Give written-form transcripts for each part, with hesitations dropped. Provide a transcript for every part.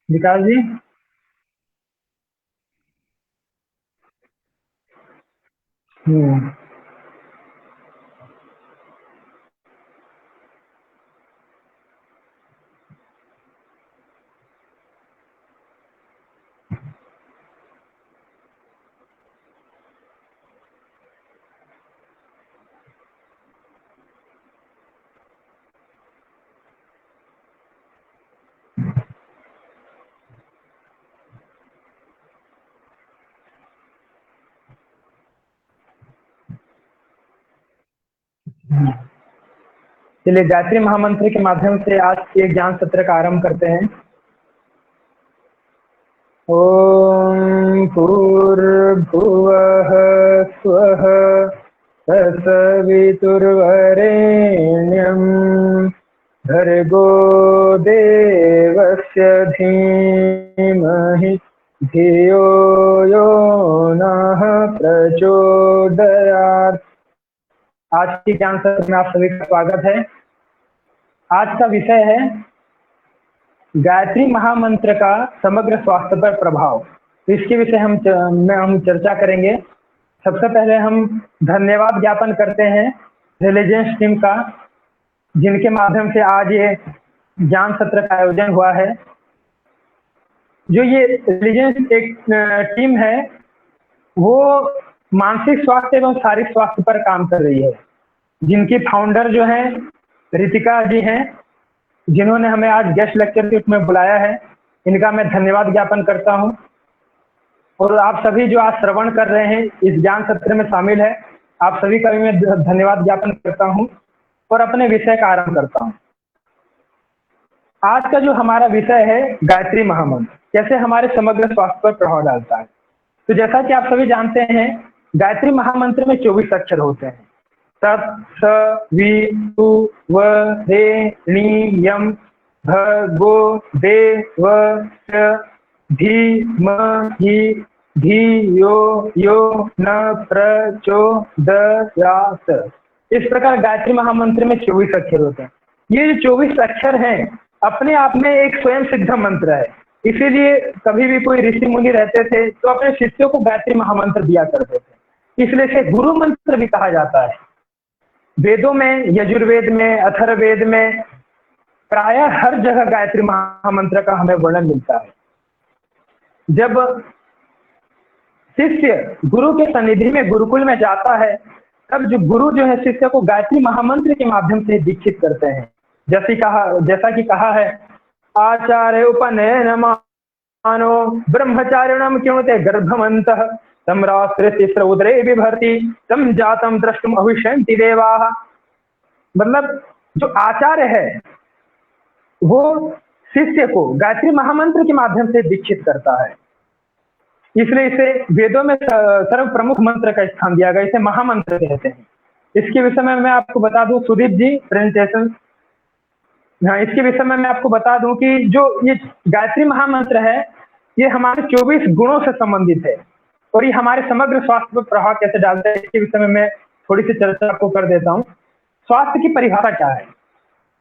विकास जी। हम्म। चलिए गायत्री महामंत्र के माध्यम से आज के ज्ञान सत्र का आरंभ करते हैं। ओम भूर्भुवः स्वः तत्सवितुर्वरेण्यं भर्गो देवस्य धीमहि धियो यो नः प्रचोदयात्। आज के ज्ञान सत्र में आप सभी का स्वागत है। आज का विषय है गायत्री महामंत्र का समग्र स्वास्थ्य पर प्रभाव। इसके विषय हम चर्चा करेंगे। सबसे पहले हम धन्यवाद ज्ञापन करते हैं रिलीजियंस टीम का, जिनके माध्यम से आज ये ज्ञान सत्र का आयोजन हुआ है। जो ये रिलीजियंस एक टीम है, वो मानसिक स्वास्थ्य एवं शारीरिक स्वास्थ्य पर काम कर रही है। जिनकी फाउंडर जो है रितिका जी हैं, जिन्होंने हमें आज गेस्ट लेक्चर के रूप में बुलाया है। इनका मैं धन्यवाद ज्ञापन करता हूं। और आप सभी जो आज श्रवण कर रहे हैं, इस ज्ञान सत्र में शामिल है, आप सभी का भी मैं धन्यवाद ज्ञापन करता हूं और अपने विषय का आरंभ करता हूं। आज का जो हमारा विषय है गायत्री महामंत्र कैसे हमारे समग्र स्वास्थ्य पर प्रभाव डालता है। तो जैसा कि आप सभी जानते हैं, गायत्री महामंत्र में 24 अक्षर होते हैं। तत् स वि तु व रे णी यम भगो देवस्य धीमहि धियो यो न प्रचोदयात्। इस प्रकार गायत्री महामंत्र में 24 अक्षर होते हैं। ये जो 24 अक्षर हैं, अपने आप में एक स्वयं सिद्ध मंत्र है। इसीलिए कभी भी कोई ऋषि मुनि रहते थे तो अपने शिष्यों को गायत्री महामंत्र दिया करते थे। इसलिए इसे गुरु मंत्र भी कहा जाता है। वेदों में, यजुर्वेद में, अथर्ववेद में प्रायः हर जगह गायत्री महामंत्र का हमें वर्णन मिलता है। जब शिष्य गुरु के सन्निधि में गुरुकुल में जाता है, तब जो गुरु जो है शिष्य को गायत्री महामंत्र के माध्यम से दीक्षित करते हैं। जैसा कि कहा है, आचार्य उपनयन मानो ब्रह्मचारिणम क्योंते गर्भवन्तः तम राष्ट्र उदरे बिभर्ति तम जातम द्रष्टुम अभिषयन्ति देवाः। मतलब जो आचार्य है वो शिष्य को गायत्री महामंत्र के माध्यम से दीक्षित करता है। इसलिए इसे वेदों में सर्व प्रमुख मंत्र का स्थान दिया गया। इसे महामंत्र कहते हैं। इसके विषय में मैं आपको बता दूं, सुदीप जी प्रेजेंटेशन। हाँ, इसके विषय में मैं आपको बता दूं कि जो ये गायत्री महामंत्र है, ये हमारे 24 गुणों से संबंधित है और ये हमारे समग्र स्वास्थ्य पर प्रभाव कैसे डालता है, इसके विषय में मैं थोड़ी सी चर्चा आपको कर देता हूँ। स्वास्थ्य की परिभाषा क्या है?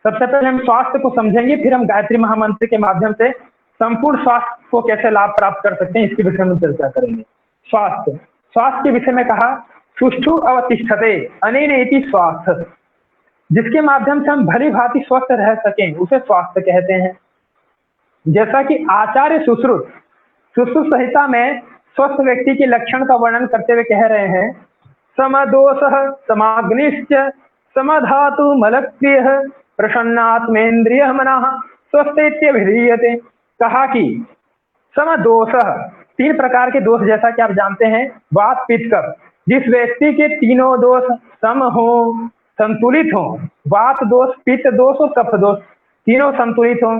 सबसे पहले हम स्वास्थ्य को समझेंगे, फिर हम गायत्री महामंत्र के माध्यम से संपूर्ण स्वास्थ्य को कैसे लाभ प्राप्त कर सकते हैं, इसके विषय में चर्चा करेंगे। स्वास्थ्य के विषय में कहा, सुष्ठु अवतिष्ठते अनेन इति स्वास्थ्य। जिसके माध्यम से हम भली भांति स्वस्थ रह सकें उसे स्वास्थ्य कहते हैं। जैसा कि आचार्य सुश्रुत संहिता में स्वस्थ व्यक्ति के लक्षण का वर्णन करते हुए कह रहे हैं, समदोषः समाग्निश्च समधातु मलक्रियः प्रसन्नात्मेन्द्रियः मनः स्वस्थेत्यभिधीयते। कहा कि समदोषः, 3 प्रकार के दोष जैसा कि आप जानते हैं, वात पित्त कफ। जिस व्यक्ति के तीनों दोष सम हो, संतुलित हो, वात दोष, पित्त दोष और कफ दोष तीनों संतुलित हो।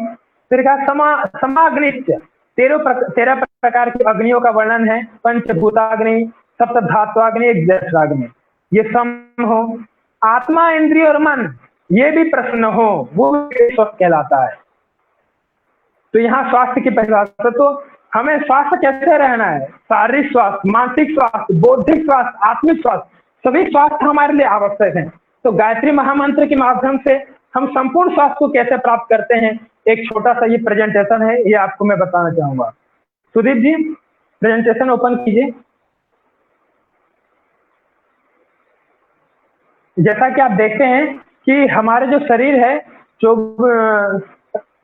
फिर कहा समाग्निश्च, 13 प्रकार की अग्नियों का वर्णन है। पंचभूताग्नि, सप्तधात्वाग्नि, एक जठराग्नि, ये सम हो। आत्मा, इंद्रिय और मन ये भी प्रसन्न हो, वो स्वस्थ कहलाता है। तो यहाँ स्वास्थ्य की परिभाषा, तो हमें स्वास्थ्य कैसे रहना है? शारीरिक स्वास्थ्य, मानसिक स्वास्थ्य, बौद्धिक स्वास्थ्य, आत्मिक स्वास्थ्य, सभी स्वास्थ्य हमारे लिए आवश्यक है। तो गायत्री महामंत्र के माध्यम से हम संपूर्ण स्वास्थ्य को कैसे प्राप्त करते हैं, एक छोटा सा ये प्रेजेंटेशन है, ये आपको मैं बताना चाहूंगा। सुदीप जी प्रेजेंटेशन ओपन कीजिए। जैसा कि आप देखते हैं कि हमारे जो शरीर है जो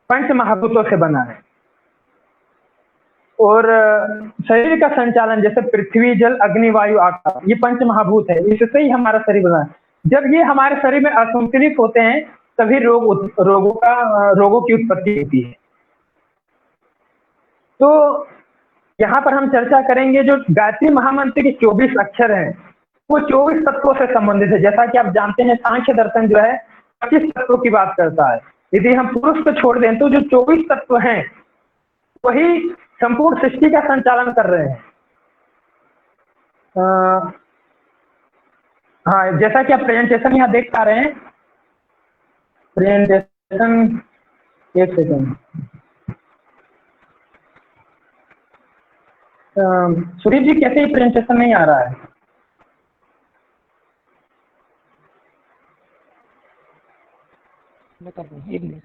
पंच महाभूतों से बना है, और शरीर का संचालन जैसे पृथ्वी, जल, अग्नि, वायु, आकाश, ये पंच महाभूत है, इससे ही हमारा शरीर बना है। जब ये हमारे शरीर में असंतुलित होते हैं तभी रोगों की उत्पत्ति होती है। तो यहाँ पर हम चर्चा करेंगे जो गायत्री महामंत्र के 24 अक्षर हैं वो 24 तत्वों से संबंधित है। जैसा कि आप जानते हैं सांख्य दर्शन जो है 25 तत्वों की बात करता है। यदि हम पुरुष को छोड़ दें तो जो 24 तत्व हैं वही संपूर्ण सृष्टि का संचालन कर रहे हैं। हाँ, जैसा कि आप प्रेजेंटेशन यहाँ देख पा रहे हैं, प्रेजेंटेशन एक सेकंड। सुदीप जी कैसे ही प्रेजेंटेशन नहीं आ रहा है? मैं कर रहा हूँ, एक मिनट।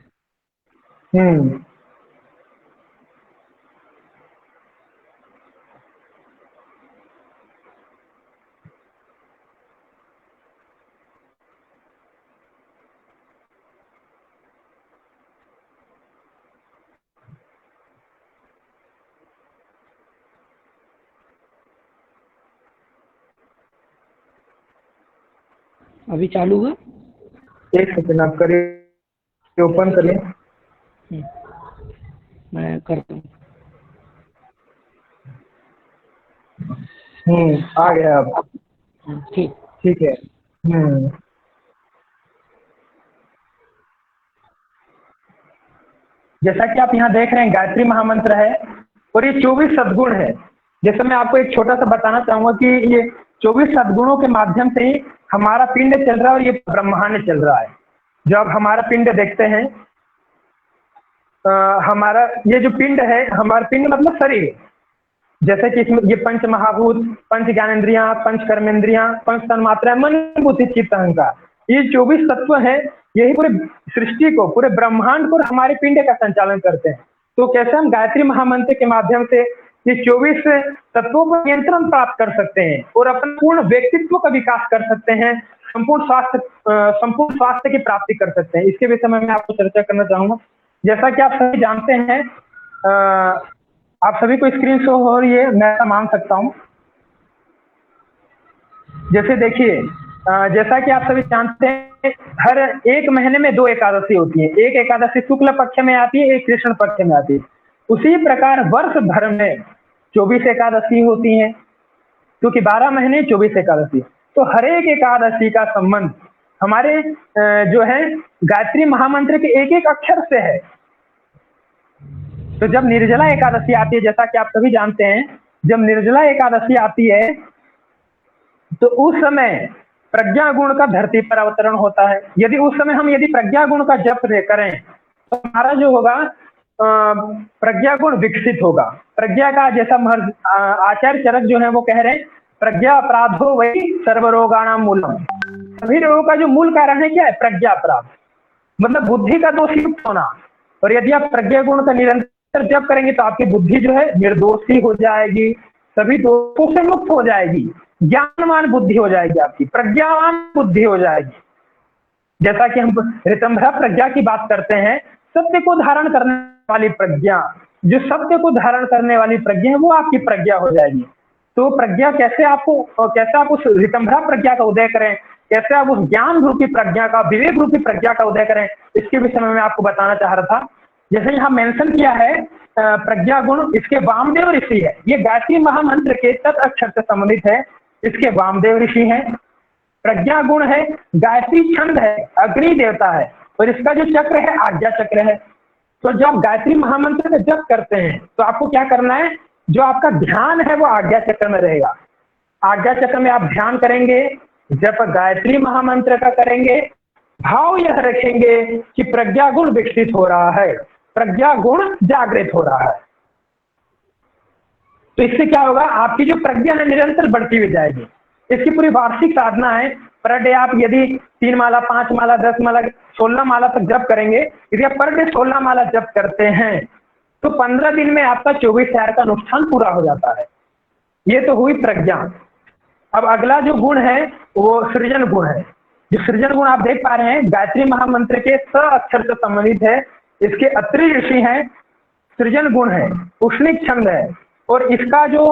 अभी चालू हुआ? एक सेकंड आप करिए, ओपन करिए। मैं करता हूँ। आ गया अब। ठीक है। जैसा कि आप यहाँ देख रहे हैं गायत्री महामंत्र है और ये 24 सद्गुण है। जैसे मैं आपको एक छोटा सा बताना चाहूंगा कि ये 24 सद्गुणों के माध्यम से ही हमारा पिंड चल रहा है और ये ब्रह्मांड चल रहा है। जब हमारा पिंड देखते हैं, हमारा ये जो पिंड है, हमारा पिंड मतलब शरीर, जैसे कि इसमें ये पंच महाभूत, पंच ज्ञानेन्द्रियां, पंच कर्मेंद्रियां, पंच तन्मात्राएं, मन, बुद्धि, चित्त, अहंकार, ये 24 तत्व हैं, यही पूरे सृष्टि को, पूरे ब्रह्मांड को, हमारे पिंड का संचालन करते हैं। तो कैसे हम गायत्री महामंत्र के माध्यम से ये 24 तत्वों पर नियंत्रण प्राप्त कर सकते हैं और अपने पूर्ण व्यक्तित्व का विकास कर सकते हैं, संपूर्ण स्वास्थ्य की प्राप्ति कर सकते हैं, इसके विषय में मैं आपको चर्चा करना चाहूंगा। जैसा कि आप सभी जानते हैं, आप सभी को स्क्रीन शो हो रही है, मैं ऐसा मान सकता हूं। जैसे देखिए, जैसा कि आप सभी जानते हैं हर एक महीने में 2 एकादशी होती है। एक एकादशी शुक्ल पक्ष में आती है, एक कृष्ण पक्ष में आती है। उसी प्रकार वर्ष भर में 24 एकादशी होती है, क्योंकि 12 महीने 24 एकादशी। तो हर एक एकादशी का संबंध हमारे जो है गायत्री महामंत्र के एक एक अक्षर से है। तो जब निर्जला एकादशी आती है, जैसा कि आप सभी जानते हैं, जब निर्जला एकादशी आती है तो उस समय प्रज्ञा गुण का धरती पर अवतरण होता है। यदि उस समय हम प्रज्ञा गुण का जप करें तो हमारा जो होगा प्रज्ञा गुण विकसित होगा। प्रज्ञा का, जैसा आचार्य चरक जो है वो कह रहे हैं, प्रज्ञा अपराधो वही सर्वरोगाणाम मूलम। सभी रोगों का जो मूल कारण है क्या है? प्रज्ञा अपराध, मतलब बुद्धि का दोषयुक्त होना। और यदि आप प्रज्ञा गुण का निरंतर जप करेंगे तो आपकी बुद्धि जो है निर्दोषी हो जाएगी, सभी दोषों से मुक्त हो जाएगी, ज्ञानवान बुद्धि हो जाएगी, आपकी प्रज्ञावान बुद्धि हो जाएगी। जैसा कि हम ऋतंभरा प्रज्ञा की बात करते हैं, सत्य को धारण करने वाली प्रज्ञा, जो सत्य को धारण करने वाली प्रज्ञा है वो आपकी प्रज्ञा हो जाएगी। तो प्रज्ञा कैसे आप उस ऋतंभरा प्रज्ञा का उदय करें, कैसे आप उस ज्ञान रूपी प्रज्ञा का, विवेक रूपी प्रज्ञा का उदय करें, इसके विषय में मैं आपको बताना चाह रहा था। जैसे यहाँ मेंशन किया है प्रज्ञा गुण, इसके वामदेव ऋषि है। ये गायत्री महामंत्र के तत् अक्षर से संबंधित है, इसके वामदेव ऋषि हैं। प्रज्ञा गुण है, गायत्री छंद है, अग्नि देवता है, और इसका जो चक्र है आज्ञा चक्र है। तो जब गायत्री महामंत्र का जप करते हैं तो आपको क्या करना है, जो आपका ध्यान है वो आज्ञा चक्र में रहेगा। आज्ञा चक्र में आप ध्यान करेंगे, जब गायत्री महामंत्र का करेंगे, भाव यह रखेंगे कि प्रज्ञा गुण विकसित हो रहा है, प्रज्ञा गुण जागृत हो रहा है। तो इससे क्या होगा, आपकी जो प्रज्ञा है निरंतर बढ़ती हुई जाएगी। इसकी पूरी वार्षिक साधना है पर डे आप यदि 3 माला, 5 माला, 10 माला, 16 माला तक जप करेंगे, यदि आप पर डे 16 माला जप करते हैं तो 15 दिन में आपका 24,000 का अनुष्ठान पूरा हो जाता है। ये तो हुई प्रज्ञा। अब अगला जो गुण है वो सृजन गुण है। जो सृजन गुण आप देख पा रहे हैं गायत्री महामंत्र के स अक्षर से संबंधित है। इसके अत्रि ऋषि हैं, सृजन गुण है, उष्णिक छंद है, और इसका जो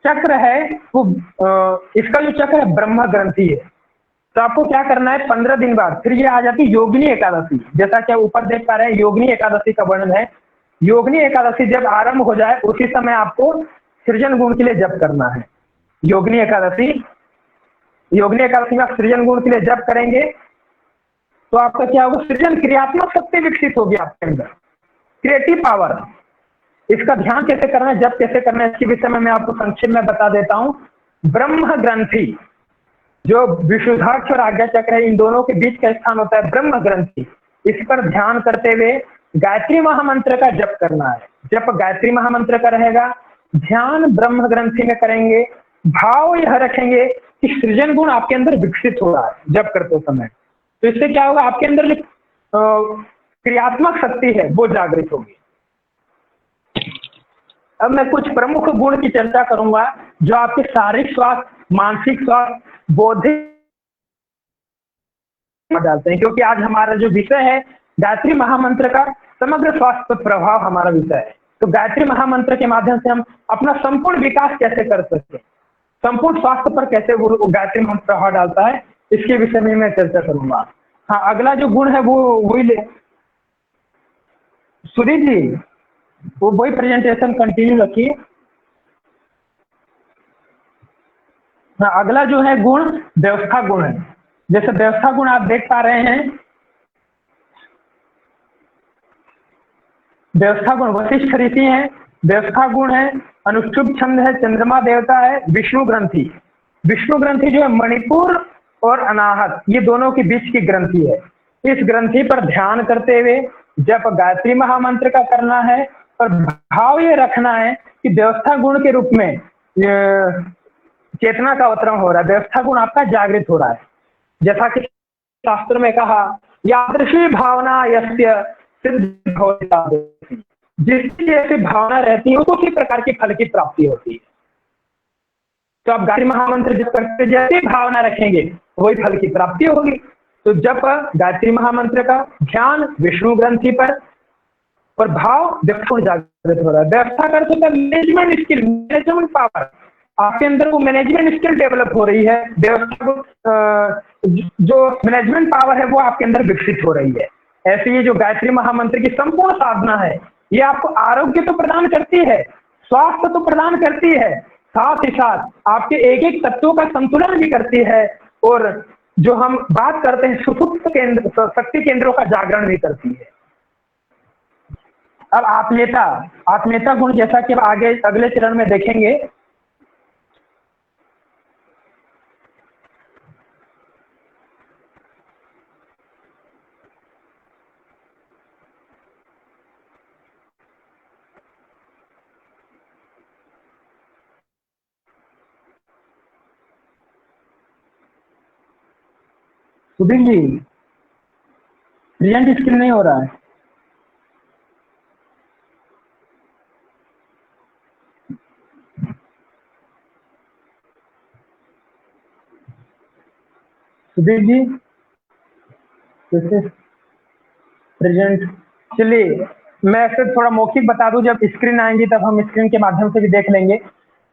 चक्र है वो इसका जो चक्र है ब्रह्म ग्रंथि है। तो आपको क्या करना है, 15 दिन बाद फिर ये आ जाती है योगिनी एकादशी। जैसा कि आप ऊपर देख पा रहे हैं योगिनी एकादशी का वर्णन है। योगिनी एकादशी जब आरंभ हो जाए उसी समय आपको सृजन गुण के लिए जप करना है। योगिनी एकादशी में आप सृजन गुण के लिए जप करेंगे तो आपका क्या होगा, सृजन क्रियात्मक शक्ति विकसित होगी आपके अंदर, क्रिएटिव पावर। इसका ध्यान कैसे करना है, जप कैसे करना है, इसके विषय में मैं आपको संक्षेप में बता देता हूं। ब्रह्म ग्रंथि, जो विशुद्धाक्ष और आज्ञा चक्र है, इन दोनों के बीच का स्थान होता है ब्रह्म ग्रंथि। इस पर ध्यान करते हुए गायत्री महामंत्र का जप करना है। जप गायत्री महामंत्र का रहेगा, ध्यान ब्रह्म ग्रंथि में करेंगे। भाव यह रखेंगे कि सृजन गुण आपके अंदर विकसित हो रहा है जप करते समय। तो इससे क्या होगा, आपके अंदर जो क्रियात्मक शक्ति है वो जागृत होगी। अब मैं कुछ प्रमुख गुण की चर्चा करूंगा जो आपके शारीरिक स्वास्थ्य, मानसिक स्वास्थ्य, बौद्धिक डालते हैं, क्योंकि आज हमारा जो विषय है गायत्री महामंत्र का समग्र स्वास्थ्य पर प्रभाव हमारा विषय है। तो गायत्री महामंत्र के माध्यम से हम अपना संपूर्ण विकास कैसे कर सकते हैं, संपूर्ण स्वास्थ्य पर कैसे वो गायत्री मंत्र प्रभाव डालता है, इसके विषय में मैं चर्चा करूंगा। हाँ, अगला जो गुण है वो वही ले सुधीर जी, वो वही प्रेजेंटेशन कंटिन्यू रखिए। हाँ, अगला जो है गुण व्यवस्था गुण है। जैसे व्यवस्था गुण आप देख पा रहे हैं, व्यवस्था गुण वशिष्ठ ऋषि है, व्यवस्था गुण है, अनुष्टुप छंद है, चंद्रमा देवता है, विष्णु ग्रंथि। विष्णु ग्रंथि जो है मणिपुर और अनाहत, ये दोनों के बीच की ग्रंथि है। इस ग्रंथि पर ध्यान करते हुए जब गायत्री महामंत्र का करना है और भाव ये रखना है कि व्यवस्था गुण के रूप में चेतना का अवतरण हो रहा है, व्यवस्था गुण आपका जागृत हो रहा है। जैसा कि शास्त्र में कहा, यादृशी भावना यस्य सिद्ध भवति, जिसकी जैसी भावना रहती है उसी प्रकार की फल की प्राप्ति होती है। तो आप गायत्री महामंत्र जब करते जैसी भावना रखेंगे वही फल की प्राप्ति होगी। तो जब गायत्री महामंत्र का ध्यान विष्णु ग्रंथि पर और भाव व्यवस्था जागृत हो रहा है। व्यवस्था कर सकता मैनेजमेंट स्किल, मैनेजमेंट पावर, आपके अंदर वो मैनेजमेंट स्किल डेवलप हो रही है। व्यवस्था को जो मैनेजमेंट पावर है वो आपके अंदर विकसित हो रही है। ऐसे ये जो गायत्री महामंत्र की संपूर्ण साधना है ये आपको आरोग्य तो प्रदान करती है, स्वास्थ्य तो प्रदान करती है, साथ ही साथ आपके एक एक तत्वों का संतुलन भी करती है, और जो हम बात करते हैं सुषुप्त केंद्र, शक्ति केंद्रों का जागरण भी करती है। अब आत्मीयता गुण, जैसा कि अब आगे अगले चरण में देखेंगे। सुधीर जी, प्रेजेंट स्क्रीन नहीं हो रहा है। सुधीर जी प्रेजेंट, चलिए मैं ऐसे थोड़ा मौखिक बता दूं, जब स्क्रीन आएंगी तब हम स्क्रीन के माध्यम से भी देख लेंगे।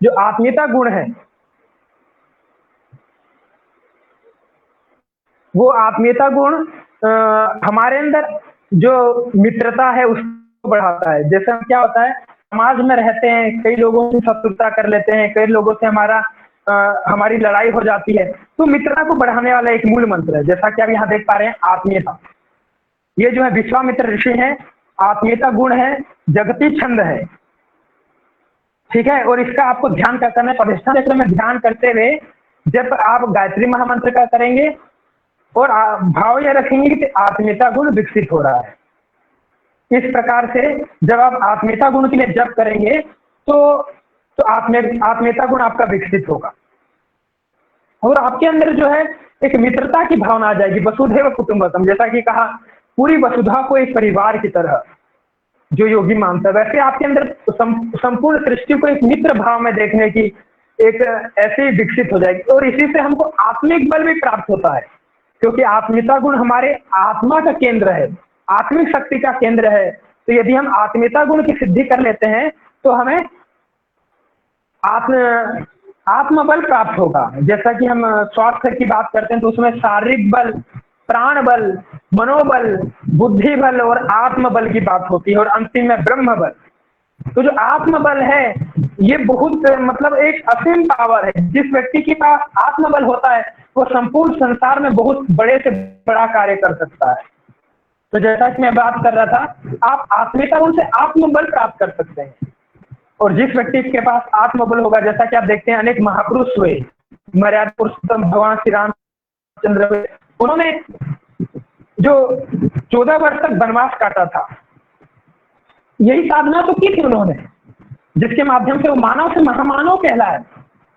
जो आत्मीयता गुण है वो आत्मीयता गुण हमारे अंदर जो मित्रता है उसको बढ़ाता है। जैसे क्या होता है, समाज में रहते हैं, कई लोगों से शत्रुता कर लेते हैं, कई लोगों से हमारी लड़ाई हो जाती है, तो मित्रता को बढ़ाने वाला एक मूल मंत्र है। जैसा कि आप यहाँ देख पा रहे हैं आत्मीयता, ये जो है विश्वामित्र ऋषि है, आत्मीयता गुण है, जगती छंद है, ठीक है। और इसका आपको ध्यान क्या करना है, प्रतिष्ठा चक्र में ध्यान करते हुए जब आप गायत्री महामंत्र का करेंगे और भाव यह रखेंगे कि आत्मीयता गुण विकसित हो रहा है। इस प्रकार से जब आप आत्मीयता गुण के लिए जप करेंगे तो आत्मीयता गुण आपका विकसित होगा। और आपके अंदर जो है एक मित्रता की भावना आ जाएगी। वसुधैव कुटुंबकम, जैसा कि कहा पूरी वसुधा को एक परिवार की तरह जो योगी मानता है, वैसे आपके अंदर संपूर्ण सृष्टि को एक मित्र भाव में देखने की एक ऐसे ही विकसित हो जाएगी। और इसी से हमको आत्मिक बल भी प्राप्त होता है, क्योंकि आत्मीयता गुण हमारे आत्मा का केंद्र है, आत्मिक शक्ति का केंद्र है। तो यदि हम आत्मीयता गुण की सिद्धि कर लेते हैं तो हमें आत्मबल प्राप्त होगा। जैसा कि हम स्वास्थ्य की बात करते हैं तो उसमें शारीरिक बल, प्राण बल, मनोबल, बुद्धि बल और आत्मबल की बात होती है, और अंतिम में ब्रह्म बल। तो जो आत्मबल है ये बहुत मतलब एक असीम पावर है। जिस व्यक्ति के पास आत्मबल होता है वो संपूर्ण संसार में बहुत बड़े से बड़ा कार्य कर सकता है। तो जैसा कि मैं बात कर रहा था, आप आत्मीयता गुण से आत्मबल प्राप्त कर सकते हैं। और जिस व्यक्ति के पास आत्मबल होगा, जैसा कि आप देखते हैं अनेक महापुरुष हुए, मर्यादा पुरुषोत्तम भगवान श्री रामचंद्र हुए, उन्होंने जो 14 वर्ष तक वनवास काटा था, यही साधना तो की थी उन्होंने, जिसके माध्यम से वो मानव से महामानव कहलाए,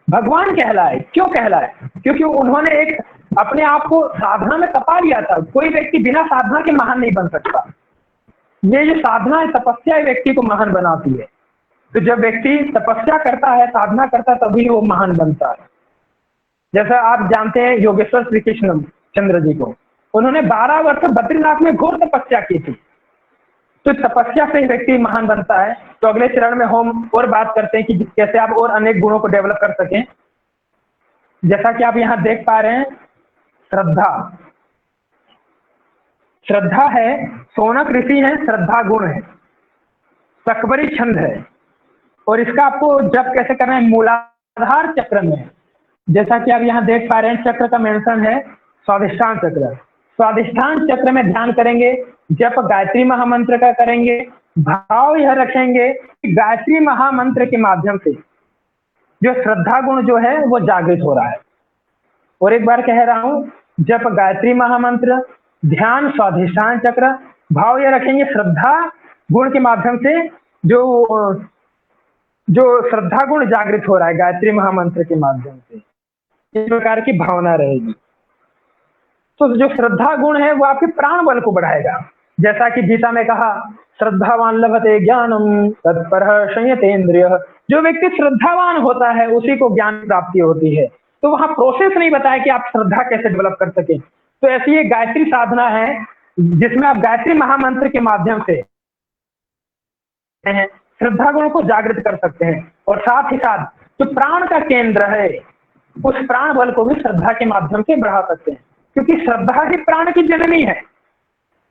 भगवान कहलाए। क्यों कहलाए? क्योंकि उन्होंने एक अपने आप को साधना में तपा लिया था। कोई व्यक्ति बिना साधना के महान नहीं बन सकता। ये जो साधना है, तपस्या व्यक्ति को महान बनाती है। तो जब व्यक्ति तपस्या करता है, साधना करता है, तभी वो महान बनता है। जैसा आप जानते हैं योगेश्वर श्री कृष्ण चंद्र जी को, उन्होंने 12 वर्ष बद्रीनाथ में घोर तपस्या की थी। तो तपस्या से ही व्यक्ति महान बनता है। तो अगले चरण में हम और बात करते हैं कि कैसे आप और अनेक गुणों को डेवलप कर सकें। जैसा कि आप यहाँ देख पा रहे हैं, श्रद्धा, श्रद्धा है, शौनक ऋषि है, श्रद्धा गुण है, सकबरी छंद है, और इसका आपको जप कैसे करना है, मूलाधार चक्र में। जैसा कि आप यहाँ देख पा रहे हैं, चक्र का मेंशन है स्वाधिष्ठान चक्र। स्वाधिष्ठान चक्र में ध्यान करेंगे, जप गायत्री महामंत्र का करेंगे, भाव यह रखेंगे कि गायत्री महामंत्र के माध्यम से जो श्रद्धा गुण जो है वो जागृत हो रहा है। और एक बार कह रहा हूं, जप गायत्री महामंत्र, ध्यान स्वाधिष्ठान चक्र, भाव यह रखेंगे श्रद्धा गुण के माध्यम से जो श्रद्धा गुण जागृत हो रहा है गायत्री महामंत्र के माध्यम से, इस प्रकार की भावना रहेगी। तो जो श्रद्धा गुण है वो आपके प्राण बल को बढ़ाएगा। जैसा कि गीता में कहा, श्रद्धावान लभते ज्ञानम तत्परः संयतेन्द्रियः। जो व्यक्ति श्रद्धावान होता है उसी को ज्ञान प्राप्ति होती है। तो वहां प्रोसेस नहीं बताया कि आप श्रद्धा कैसे डेवलप कर सके। तो ऐसी एक गायत्री साधना है जिसमें आप गायत्री महामंत्र के माध्यम से श्रद्धा गुण को जागृत कर सकते हैं, और साथ ही साथ जो प्राण का केंद्र है उस प्राण बल को भी श्रद्धा के माध्यम से बढ़ा सकते हैं, क्योंकि श्रद्धा ही प्राण की जननी है।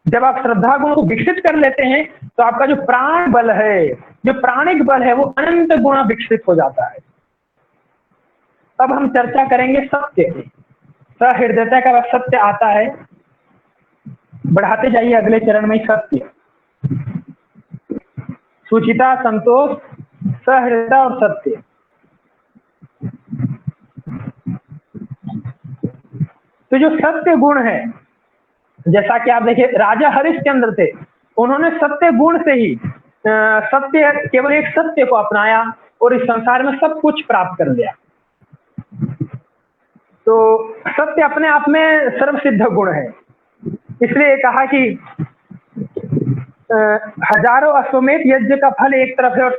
जब आप श्रद्धा गुण को विकसित कर लेते हैं तो आपका जो प्राण बल है, जो प्राणिक बल है, वो अनंत गुणा विकसित हो जाता है। अब हम चर्चा करेंगे सत्य की। सहृदयता का सत्य आता है, बढ़ाते जाइए अगले चरण में। सत्य, सुचिता, संतोष, सहृदयता और सत्य। तो जो सत्य गुण है, जैसा कि आप देखिए राजा हरिश्चंद्र थे, उन्होंने सत्य गुण से ही सत्य, केवल एक सत्य को अपनाया और इस संसार में सब कुछ प्राप्त कर लिया। तो सत्य अपने आप में सर्वसिद्ध गुण है। इसलिए कहा कि हजारों अश्वमेध यज्ञ का फल एक तरफ है और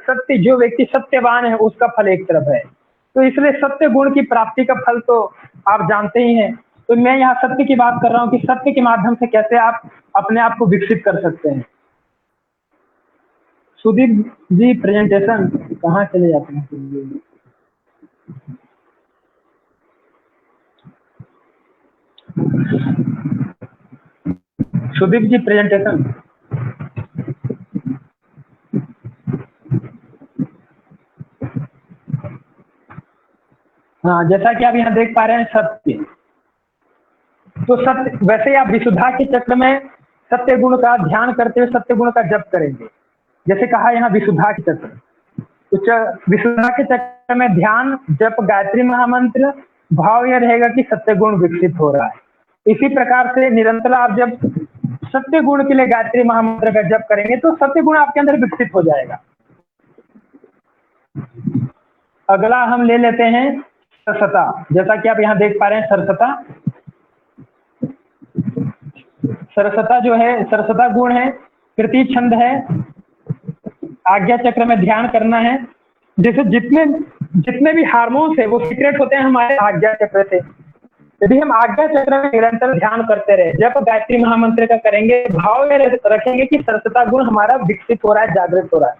सत्य जो व्यक्ति सत्यवान है उसका फल एक तरफ है। तो इसलिए सत्य गुण की प्राप्ति का फल तो आप जानते ही हैं। तो मैं यहाँ सत्य की बात कर रहा हूँ कि सत्य के माध्यम से कैसे आप अपने आप को विकसित कर सकते हैं। सुदीप जी प्रेजेंटेशन कहाँ चले जाते हैं? सुदीप जी प्रेजेंटेशन। हाँ, जैसा कि आप यहाँ देख पा रहे हैं सत्य, तो सत्य, वैसे ही आप विशुद्धा के चक्र में सत्य गुण का ध्यान करते हुए सत्य गुण का जप करेंगे। जैसे कहा यहाँ विशुद्धा के चक्र, तो विशुद्धा के चक्र में ध्यान, जप, गायत्री महामंत्र, भाव यह रहेगा कि सत्य गुण विकसित हो रहा है। इसी प्रकार से निरंतर आप जब सत्य गुण के लिए गायत्री महामंत्र का जप करेंगे तो सत्य गुण आपके अंदर विकसित हो जाएगा। अगला हम ले लेते हैं सरसता, जैसा कि आप यहाँ देख पा रहे हैं सरसता। सरसता जो है, सरसता गुण है, कृति छंद है, आज्ञा चक्र में ध्यान करना है। जैसे जितने जितने भी हार्मोन्स है वो सीक्रेट होते हैं हमारे आज्ञा चक्र से। यदि हम आज्ञा चक्र में निरंतर ध्यान करते रहे, जब गायत्री महामंत्र का करेंगे, भाव में रखेंगे कि सरसता गुण हमारा विकसित हो रहा है, जागृत हो रहा है।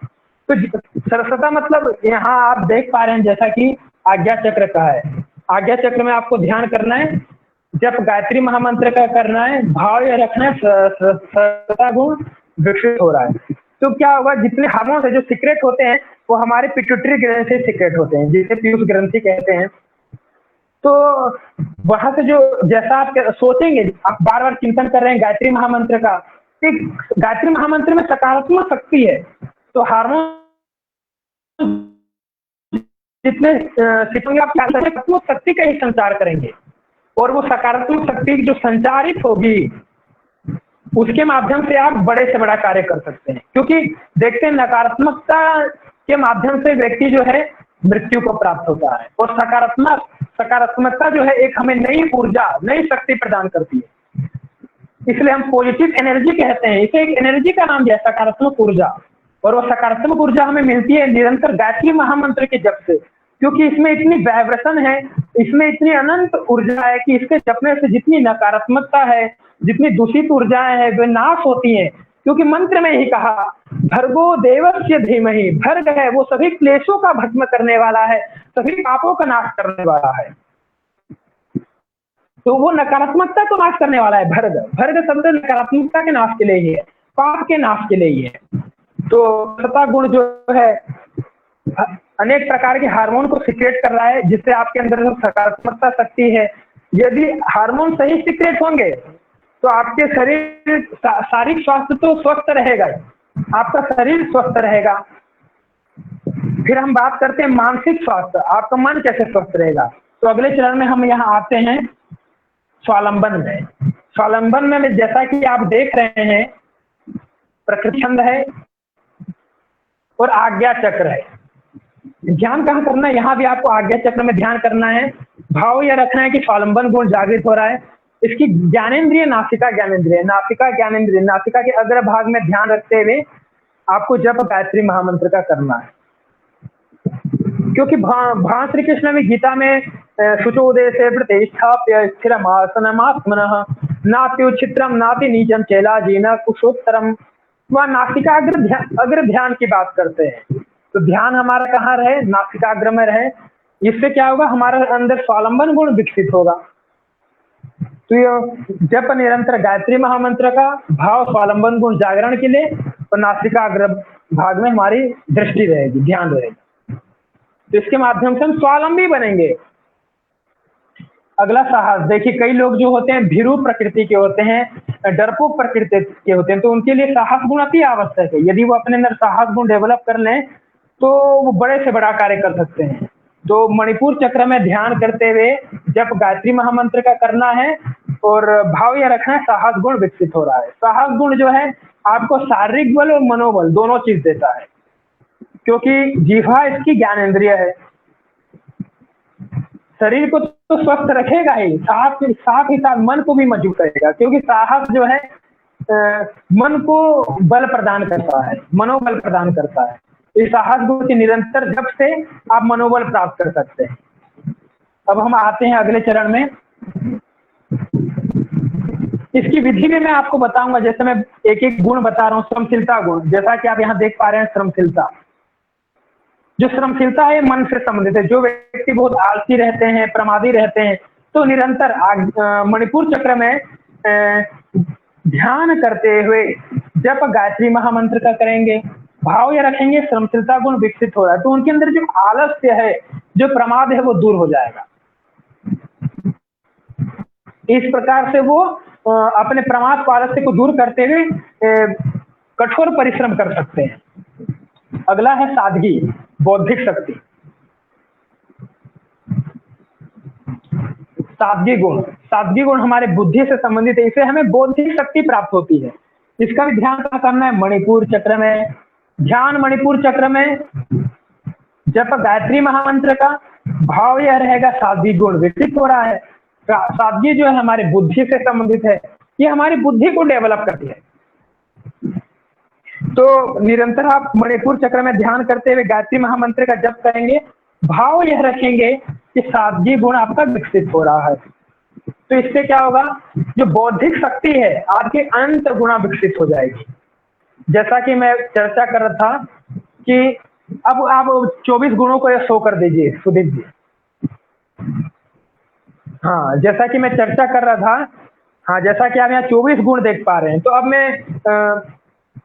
तो सरसता मतलब यहाँ आप देख पा रहे हैं जैसा कि आज्ञा चक्र का है। आज्ञा चक्र में आपको ध्यान करना है, जब गायत्री महामंत्र का करना है, भाव ये रखना है सरसता गुण विकसित हो रहा है। तो क्या होगा, जितने हार्मोन्स है जो सीक्रेट होते हैं वो हमारे पिट्यूटरी ग्रंथि से सीक्रेट होते हैं, जिसे पीयूष ग्रंथि कहते हैं। तो वहां से जो जैसा आप सोचेंगे, आप बार बार चिंतन कर रहे हैं गायत्री महामंत्र का, गायत्री महामंत्र में सकारात्मक शक्ति है। तो हार्मोन जितने सीखेंगे आप सकारात्मक शक्ति का ही संचार करेंगे, और वो सकारात्मक शक्ति जो संचारित होगी उसके माध्यम से आप बड़े से बड़ा कार्य कर सकते हैं। क्योंकि देखते हैं नकारात्मकता के माध्यम से व्यक्ति जो है मृत्यु को प्राप्त होता है, और सकारात्मकता जो है एक हमें नई ऊर्जा, नई शक्ति प्रदान करती है। इसलिए हम पॉजिटिव एनर्जी कहते हैं, इसे एक एनर्जी का नाम दिया, सकारात्मक ऊर्जा। और वो सकारात्मक ऊर्जा हमें मिलती है निरंतर गायत्री महामंत्र के जप से, क्योंकि इसमें इतनी वाइब्रेशन है, इसमें इतनी अनंत ऊर्जा है कि इसके जपने से जितनी नकारात्मकता है, जितनी दूषित ऊर्जाएं हैं वे नाश होती हैं। क्योंकि मंत्र में ही कहा, भर्गो देवस्य धीमहि, भर्ग है वो सभी क्लेशों का भस्म करने वाला है, सभी पापों का नाश करने वाला है। तो वो नकारात्मकता को नाश करने वाला है। भर्ग शब्द नकारात्मकता के नाश के लिए ही है, पाप के नाश के लिए ही है। तो सता गुण जो है अनेक प्रकार के हार्मोन को सीक्रेट कर रहा है, जिससे आपके अंदर जो सकारात्मकता शक्ति है, यदि हार्मोन सही सीक्रेट होंगे तो आपके शरीर शारीरिक स्वास्थ्य तो स्वस्थ रहेगा, आपका शरीर स्वस्थ रहेगा। फिर हम बात करते हैं मानसिक स्वास्थ्य, आपका मन कैसे स्वस्थ रहेगा। तो अगले चरण में हम यहाँ आते हैं स्वावलंबन में। स्वावलंबन में जैसा कि आप देख रहे हैं, प्रकृति छंद है और आज्ञा चक्र है। ध्यान कहाँ करना है, यहाँ भी आपको आज्ञा चक्र में ध्यान करना है। भाव यह रखना है कि स्वावलंबन गुण जागृत हो रहा है। इसकी ज्ञानेंद्रिय नासिका ज्ञानेंद्रिय, नासिका ज्ञानेंद्रिय, नासिका के अग्र भाग में ध्यान रखते हुए आपको जप गायत्री महामंत्र का करना है। क्योंकि भगवान श्री कृष्ण में गीता में शुचोदेशे प्रतिष्ठाप्य स्थिरमासनमात्मनः नात्युच्छित्रम नाति नीचम चैलाजीन कुशोत्तरम, वह नासिका अग्र ध्यान की बात करते हैं। तो ध्यान हमारा कहाँ रहे, नासिकाग्र में रहे। इससे क्या होगा, हमारे अंदर स्वावलंबन गुण विकसित होगा। तो ये जप निरंतर गायत्री महामंत्र का भाव स्वावलंबन गुण जागरण के लिए, और नासिकाग्र भाग में हमारी दृष्टि रहेगी, ध्यान रहेगा। तो इसके माध्यम से हम स्वावलंबी बनेंगे। अगला साहस, देखिए कई लोग जो होते हैं भीरू प्रकृति के होते हैं, डरपोक प्रकृति के होते हैं, तो उनके लिए साहस गुण अति आवश्यक है। यदि वो अपने अंदर साहस गुण डेवलप कर लें तो वो बड़े से बड़ा कार्य कर सकते हैं। तो मणिपुर चक्र में ध्यान करते हुए जब गायत्री महामंत्र का करना है, और भाव यह रखना है साहस गुण विकसित हो रहा है। साहस गुण जो है आपको शारीरिक बल और मनोबल दोनों चीज देता है, क्योंकि जिह्वा इसकी ज्ञानेंद्रिय है। शरीर को तो स्वस्थ रखेगा ही, साथ ही साथ मन को भी मजबूत करेगा, क्योंकि साहस जो है मन को बल प्रदान करता है, मनोबल प्रदान करता है। इस साहस गुण के निरंतर जप से आप मनोबल प्राप्त कर सकते हैं। अब हम आते हैं अगले चरण में। इसकी विधि में मैं आपको बताऊंगा, जैसे मैं एक एक गुण बता रहा हूँ। श्रमशीलता गुण, जैसा कि आप यहाँ देख पा रहे हैं, श्रमशीलता, जो श्रमशीलता है मन से संबंधित है। जो व्यक्ति बहुत आलसी रहते हैं, प्रमादी रहते हैं, तो निरंतर मणिपुर चक्र में ध्यान करते हुए जब गायत्री महामंत्र का करेंगे, भाव ये रखेंगे, श्रमशीलता गुण विकसित हो रहा है, तो उनके अंदर जो आलस्य है, जो प्रमाद है, वो दूर हो जाएगा। इस प्रकार से वो अपने प्रमाद को, आलस्य को दूर करते हुए कठोर परिश्रम कर सकते हैं। अगला है सादगी, बौद्धिक शक्ति। सादगी गुण हमारे बुद्धि से संबंधित है, इससे हमें बौद्धिक शक्ति प्राप्त होती है। इसका भी ध्यान करना है मणिपुर चक्र में। ध्यान मणिपुर चक्र में जब गायत्री महामंत्र का, भाव यह रहेगा साध्वी गुण विकसित हो रहा है। साध्वी जो है हमारे बुद्धि से संबंधित है, ये हमारी बुद्धि को डेवलप करती है। तो निरंतर आप मणिपुर चक्र में ध्यान करते हुए गायत्री महामंत्र का जप करेंगे, भाव यह रखेंगे कि साध्वी गुण आपका विकसित हो रहा है। तो इससे क्या होगा, जो बौद्धिक शक्ति है आपके अनंत गुणा विकसित हो जाएगी। जैसा कि मैं चर्चा कर रहा था कि अब आप 24 गुणों को शो कर दीजिए सुदीप जी। हाँ, जैसा कि मैं चर्चा कर रहा था, हाँ जैसा कि आप यहाँ 24 गुण देख पा रहे हैं, तो अब मैं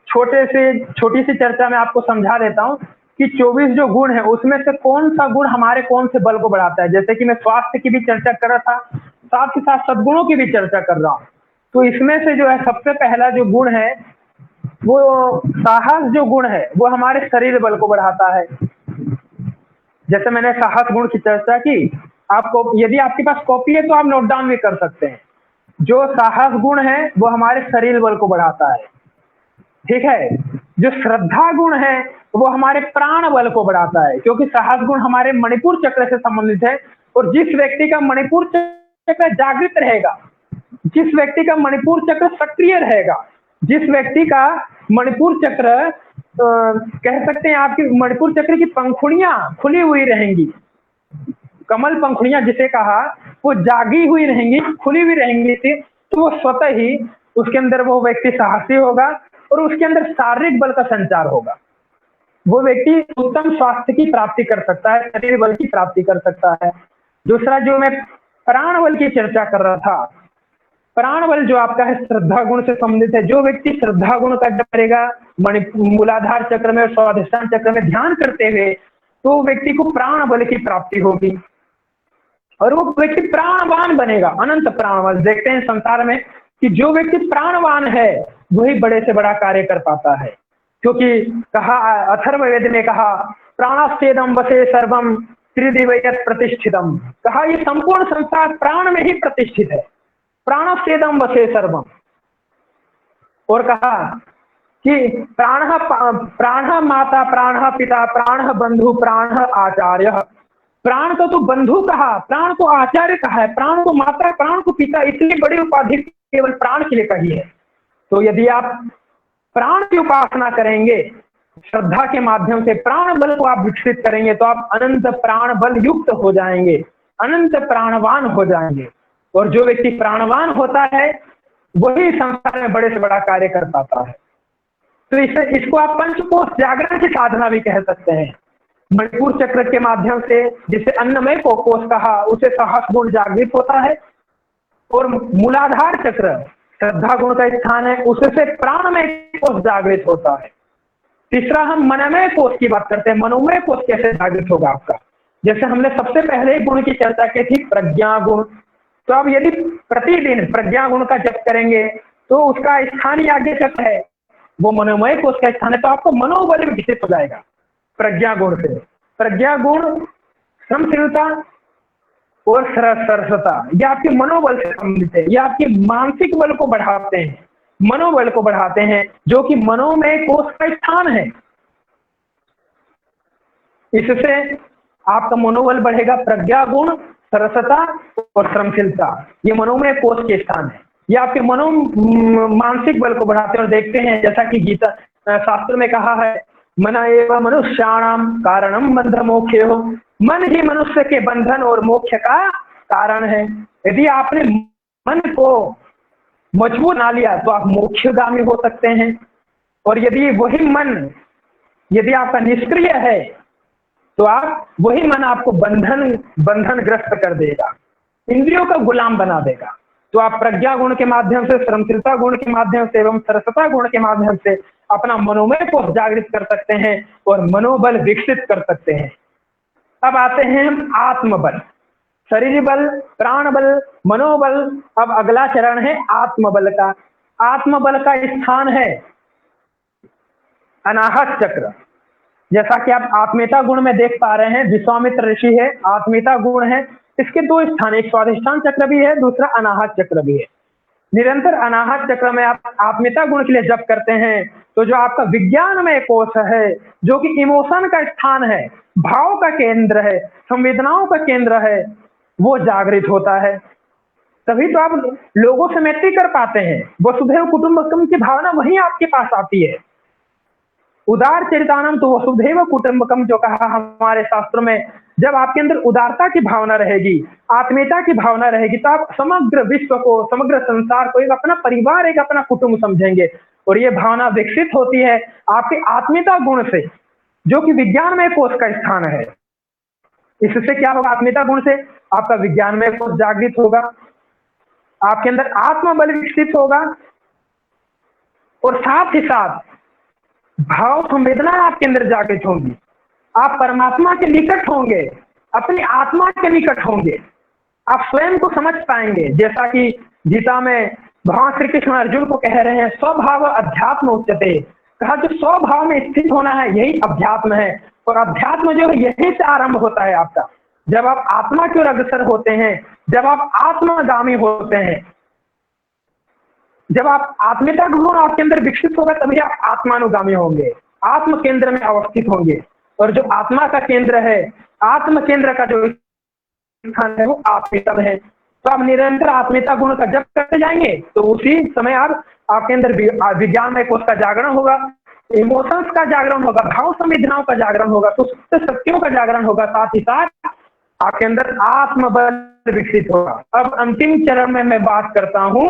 छोटी सी चर्चा में आपको समझा देता हूँ कि 24 जो गुण है उसमें से कौन सा गुण हमारे कौन से बल को बढ़ाता है। जैसे कि मैं स्वास्थ्य की भी चर्चा कर रहा था, साथ ही साथ सद्गुणों की भी चर्चा कर रहा हूँ। तो इसमें से जो है सबसे पहला जो गुण है वो साहस जो गुण है वो हमारे शरीर बल को बढ़ाता है। जैसे मैंने साहस गुण की चर्चा की, आपको यदि आपके पास कॉपी है तो आप नोट डाउन भी कर सकते हैं। जो साहस गुण है वो हमारे शरीर बल को बढ़ाता है, ठीक है। जो श्रद्धा गुण है वो हमारे प्राण बल को बढ़ाता है, क्योंकि साहस गुण हमारे मणिपुर चक्र से संबंधित है। और जिस व्यक्ति का मणिपुर चक्र जागृत रहेगा, जिस व्यक्ति का मणिपुर चक्र सक्रिय रहेगा, जिस व्यक्ति का मणिपुर चक्र कह सकते हैं आपकी मणिपुर चक्र की पंखुड़ियां खुली हुई रहेंगी, कमल पंखुड़ियां जिसे कहा, वो जागी हुई रहेंगी, खुली हुई रहेंगी थी, तो वो स्वतः ही उसके अंदर वो व्यक्ति साहसी होगा और उसके अंदर शारीरिक बल का संचार होगा। वो व्यक्ति उत्तम स्वास्थ्य की प्राप्ति कर सकता है, शरीर बल की प्राप्ति कर सकता है। दूसरा जो मैं प्राण बल की चर्चा कर रहा था, प्राण बल जो आपका है श्रद्धा गुण से संबंधित है। जो व्यक्ति श्रद्धा गुण का जप करेगा मूलाधार चक्र में और स्वाधिष्ठान चक्र में ध्यान करते हुए, तो व्यक्ति को प्राण बल की प्राप्ति होगी और वो व्यक्ति प्राणवान बनेगा, अनंत प्राणवान। देखते हैं संसार में कि जो व्यक्ति प्राणवान है वही बड़े से बड़ा कार्य कर पाता है, क्योंकि कहा अथर्ववेद में कहा प्राणस्तेदम वसे सर्वम त्रिदिवयत प्रतिष्ठितम, कहा ये संपूर्ण संसार प्राण में ही प्रतिष्ठित है, प्राणस्तेदम वसे सर्वम। और कहा कि प्राण माता, प्राण पिता, प्राण बंधु, प्राण आचार्य। प्राण को तो बंधु कहा, प्राण को आचार्य कहा है, प्राण को माता, प्राण को पिता, इसलिए बड़ी उपाधि केवल प्राण के लिए कही है। तो यदि आप प्राण की उपासना करेंगे, श्रद्धा के माध्यम से प्राण बल को आप विकसित करेंगे, तो आप अनंत प्राण बल युक्त हो जाएंगे, अनंत प्राणवान हो जाएंगे। और जो व्यक्ति प्राणवान होता है वही संसार में बड़े से बड़ा कार्य कर पाता है। तो इसको आप पंचकोश जागरण की साधना भी कह सकते हैं। मणिपुर चक्र के माध्यम से, जिसे अन्नमय कोश कहा, उसे साहस गुण जागृत होता है। और मूलाधार चक्र श्रद्धा गुण का स्थान है, उससे प्राणमय कोश जागृत होता है। तीसरा हम मनोमय कोश की बात करते हैं। मनोमय कोश कैसे जागृत होगा आपका, जैसे हमने सबसे पहले गुण की चर्चा की थी प्रज्ञा गुण। तो अब यदि प्रतिदिन प्रज्ञा गुण का जप करेंगे तो उसका स्थान ही आगे चक्र है, वो मनोमय कोश का स्थान है, तो आपको मनोबल विकसित हो जाएगा प्रज्ञा गुण से। प्रज्ञा गुण समशीलता और सरसता, ये आपके मनोबल से संबंधित है, ये आपके मानसिक बल को बढ़ाते हैं, मनोबल को बढ़ाते हैं, जो कि मनोमय कोश का स्थान है। इससे आपका मनोबल बढ़ेगा। प्रज्ञा गुण, सरसता और श्रमशीलता, ये मनोमय कोश के स्थान है, ये आपके मानसिक बल को बढ़ाते हैं। और देखते हैं जैसा कि गीता शास्त्र में कहा है, मन एव मनुष्याणाम कारणम बंध मोक्ष हो, मन ही मनुष्य के बंधन और मोक्ष का कारण है। यदि आपने मन को मजबूत बना लिया तो आप मोक्षगामी हो सकते हैं। और यदि वही मन यदि आपका निष्क्रिय है तो आप वही मन आपको बंधनग्रस्त कर देगा, इंद्रियों का गुलाम बना देगा। तो आप प्रज्ञा गुण के माध्यम से, श्रमशीलता गुण के माध्यम से एवं सरसता गुण के माध्यम से अपना मनोमय को जागृत कर सकते हैं और मनोबल विकसित कर सकते हैं। अब आते हैं हम आत्मबल, शरीर बल, प्राण बल, मनोबल। अब अगला चरण है आत्मबल का। आत्मबल का स्थान है अनाहत चक्र। जैसा कि आप आत्मीयता गुण में देख पा रहे हैं, विश्वामित्र ऋषि है, आत्मीयता गुण है, इसके दो स्थान, एक स्वाधिष्ठान चक्र भी है, दूसरा अनाहत चक्र भी है। निरंतर अनाहत चक्र में आप आत्मीयता गुण के लिए जप करते हैं तो जो आपका विज्ञानमय कोश है, जो कि इमोशन का स्थान है, भाव का केंद्र है, संवेदनाओं का केंद्र है, वो जागृत होता है। तभी तो आप लोगों से मैत्री कर पाते हैं। वसुधैव कुटुंबकम की भावना वहीं आपके पास आती है। उदार चरितानम तो वसुधैव कुटुंबकम जो कहा हमारे शास्त्रों में, जब आपके अंदर उदारता की भावना रहेगी, आत्मीयता की भावना रहेगी, तो आप समग्र विश्व को, समग्र संसार को एक अपना परिवार, एक अपना कुटुंब समझेंगे। और ये भावना विकसित होती है आपके आत्मीयता गुण से, जो कि विज्ञान में कोश का स्थान है। इससे क्या होगा? आत्मीयता गुण से आपका विज्ञान में कोश जागृत होगा, आपके अंदर आत्मबल विकसित होगा, और साथ ही साथ भाव संवेदना आपके अंदर जागृत होंगी। आप परमात्मा के निकट होंगे, अपनी आत्मा के निकट होंगे, आप स्वयं को समझ पाएंगे। जैसा कि गीता में भगवान श्री कृष्ण अर्जुन को कह रहे हैं, स्वभाव अध्यात्म उच्यते, कहा जो स्वभाव में स्थित होना है यही अध्यात्म है। और अध्यात्म जो है यहीं से आरंभ होता है आपका। जब आप आत्मा की ओर अग्रसर होते हैं, जब आप आत्मगामी होते हैं, जब आप आत्मीयता गुण आपके अंदर विकसित होगा, तभी आप आत्मानुगामी होंगे, आत्म केंद्र में अवस्थित होंगे। और जो आत्मा का केंद्र है, आत्म केंद्र का जो स्थान है, वो आत्मीयता है। तो आप निरंतर आत्मीयता गुण का जप करते जाएंगे, तो उसी समय आप आपके अंदर विज्ञान में कोश का जागरण होगा, इमोशंस का जागरण होगा, भाव संवेदनाओं का जागरण होगा, तो सत्यों का जागरण होगा। साथ ही साथ आपके अंदर आत्मबल विकसित होगा। अब अंतिम चरण में मैं बात करता हूं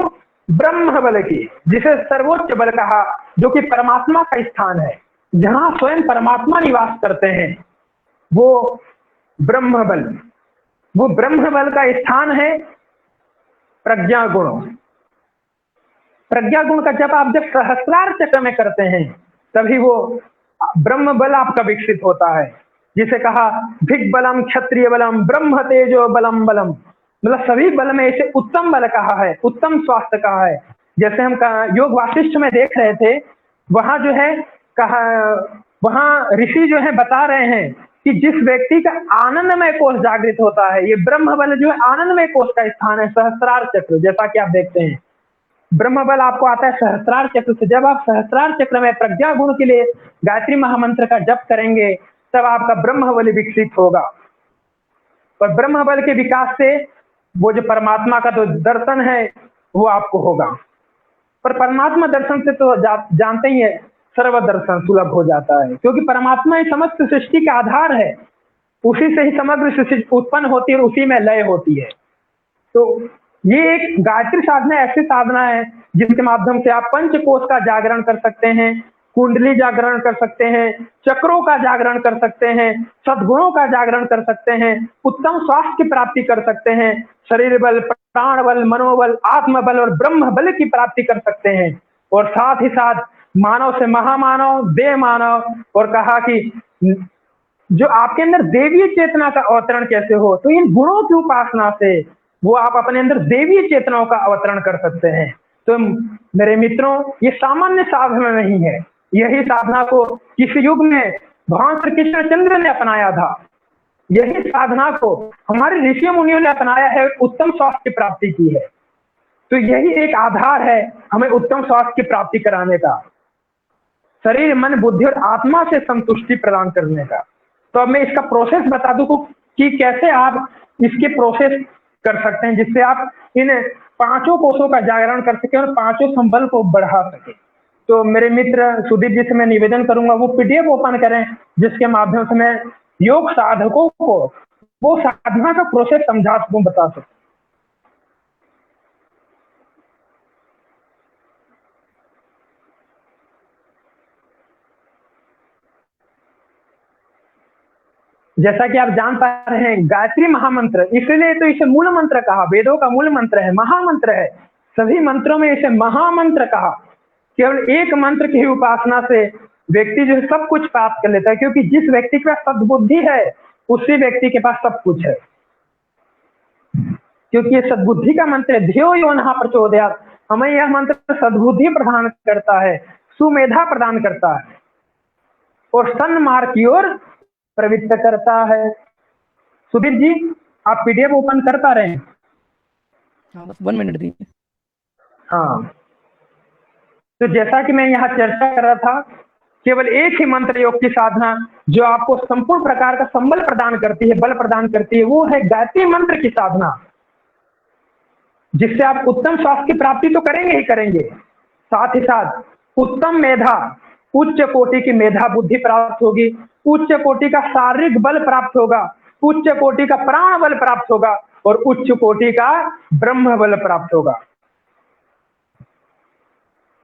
ब्रह्म बल की, जिसे सर्वोच्च बल कहा, जो कि परमात्मा का स्थान है, जहां स्वयं परमात्मा निवास करते हैं, वो ब्रह्म बल। वो ब्रह्म बल का स्थान है प्रज्ञा गुण। प्रज्ञा गुण का जब सहस्रार चक्र में करते हैं, तभी वो ब्रह्म बल आपका विकसित होता है। जिसे कहा भिक बलम क्षत्रिय बलम ब्रह्म तेजो बलम बलम, मतलब सभी बल में इसे उत्तम बल कहा है, उत्तम स्वास्थ्य कहा है। जैसे हम योग वासिष्ठ में देख रहे थे, वहां जो है कहा, वहां ऋषि जो है बता रहे हैं कि जिस व्यक्ति का आनंदमय कोश जागृत होता है, ये ब्रह्म बल जो है आनंदमय कोश का स्थान है, सहस्रार चक्र। जैसा कि आप देखते हैं ब्रह्म बल आपको आता है सहस्रार चक्र से। जब आप सहस्रार चक्र में प्रज्ञा गुण के लिए गायत्री महामंत्र का जप करेंगे, तब आपका ब्रह्म बल विकसित होगा। और ब्रह्म बल के विकास से वो जो परमात्मा का तो दर्शन है वो आपको होगा। पर परमात्मा दर्शन से तो जानते ही है, सर्व दर्शन सुलभ हो जाता है, क्योंकि परमात्मा ही समस्त सृष्टि का आधार है। उसी से ही समग्र सृष्टि उत्पन्न होती है और उसी में लय होती है। तो ये एक गायत्री साधना ऐसी साधना है जिसके माध्यम से आप पंचकोश का जागरण कर सकते हैं, कुंडली जागरण कर सकते हैं, चक्रों का जागरण कर सकते हैं, सद्गुणों का जागरण कर सकते हैं, उत्तम स्वास्थ्य की प्राप्ति कर सकते हैं, शरीर बल, प्राण बल, मनोबल, आत्मबल और ब्रह्म बल की प्राप्ति कर सकते हैं। और साथ ही साथ मानव से महामानव, देव मानव, और कहा कि जो आपके अंदर देवीय चेतना का अवतरण कैसे हो, तो इन गुणों की उपासना से वो आप अपने अंदर देवीय चेतनाओं का अवतरण कर सकते हैं। तो मेरे मित्रों, ये सामान्य साधना नहीं है। यही साधना को किस युग में भगवान श्री कृष्णचंद्र ने अपनाया था, यही साधना को हमारे ऋषि मुनियों ने अपनाया है, उत्तम स्वास्थ्य की प्राप्ति की है। तो यही एक आधार है हमें उत्तम स्वास्थ्य की प्राप्ति कराने का, शरीर, मन, बुद्धि और आत्मा से संतुष्टि प्रदान करने का। तो अब मैं इसका प्रोसेस बता दूं कि कैसे आप इसके प्रोसेस कर सकते हैं, जिससे आप इन पांचों कोशों का जागरण कर सके और पांचों संबल को बढ़ा सके। तो मेरे मित्र सुदीप जी से मैं निवेदन करूंगा वो पीडीएफ ओपन करें, जिसके माध्यम से मैं योग साधकों को वो साधना का प्रोसेस समझा सकूं, बता सकूं। जैसा कि आप जान पा रहे हैं, गायत्री महामंत्र, इसलिए तो इसे मूल मंत्र कहा, वेदों का मूल मंत्र है, महामंत्र है। सभी मंत्रों में इसे महामंत्र कहा। केवल एक मंत्र की उपासना से व्यक्ति जो है सब कुछ प्राप्त कर लेता है, क्योंकि जिस व्यक्ति के पास सद्बुद्धि है उसी व्यक्ति के पास सब कुछ है। क्योंकि ये सद्बुद्धि का मंत्र है, धियो यो नः प्रचोदयात्। हमें यह मंत्र सद्बुद्धि प्रदान करता है, सुमेधा प्रदान करता है और सन्मार्ग की ओर प्रवृत्त करता है। सुधीर जी, आप पीडीएफ ओपन कर पा रहे हैं? हाँ, बस 1 मिनट दीजिए। हाँ, तो जैसा कि मैं यहाँ चर्चा कर रहा था, केवल एक ही मंत्र योग की साधना जो आपको संपूर्ण प्रकार का संबल प्रदान करती है, बल प्रदान करती है, वो है गायत्री मंत्र की साधना, जिससे आप उत्तम स्वास्थ्य की प्राप्ति तो करेंगे ही करेंगे, साथ ही साथ उत्तम मेधा, उच्च कोटि की मेधा बुद्धि प्राप्त होगी, उच्च कोटि का शारीरिक बल प्राप्त होगा, उच्च कोटि का प्राण बल प्राप्त होगा और उच्च कोटि का ब्रह्म बल प्राप्त होगा।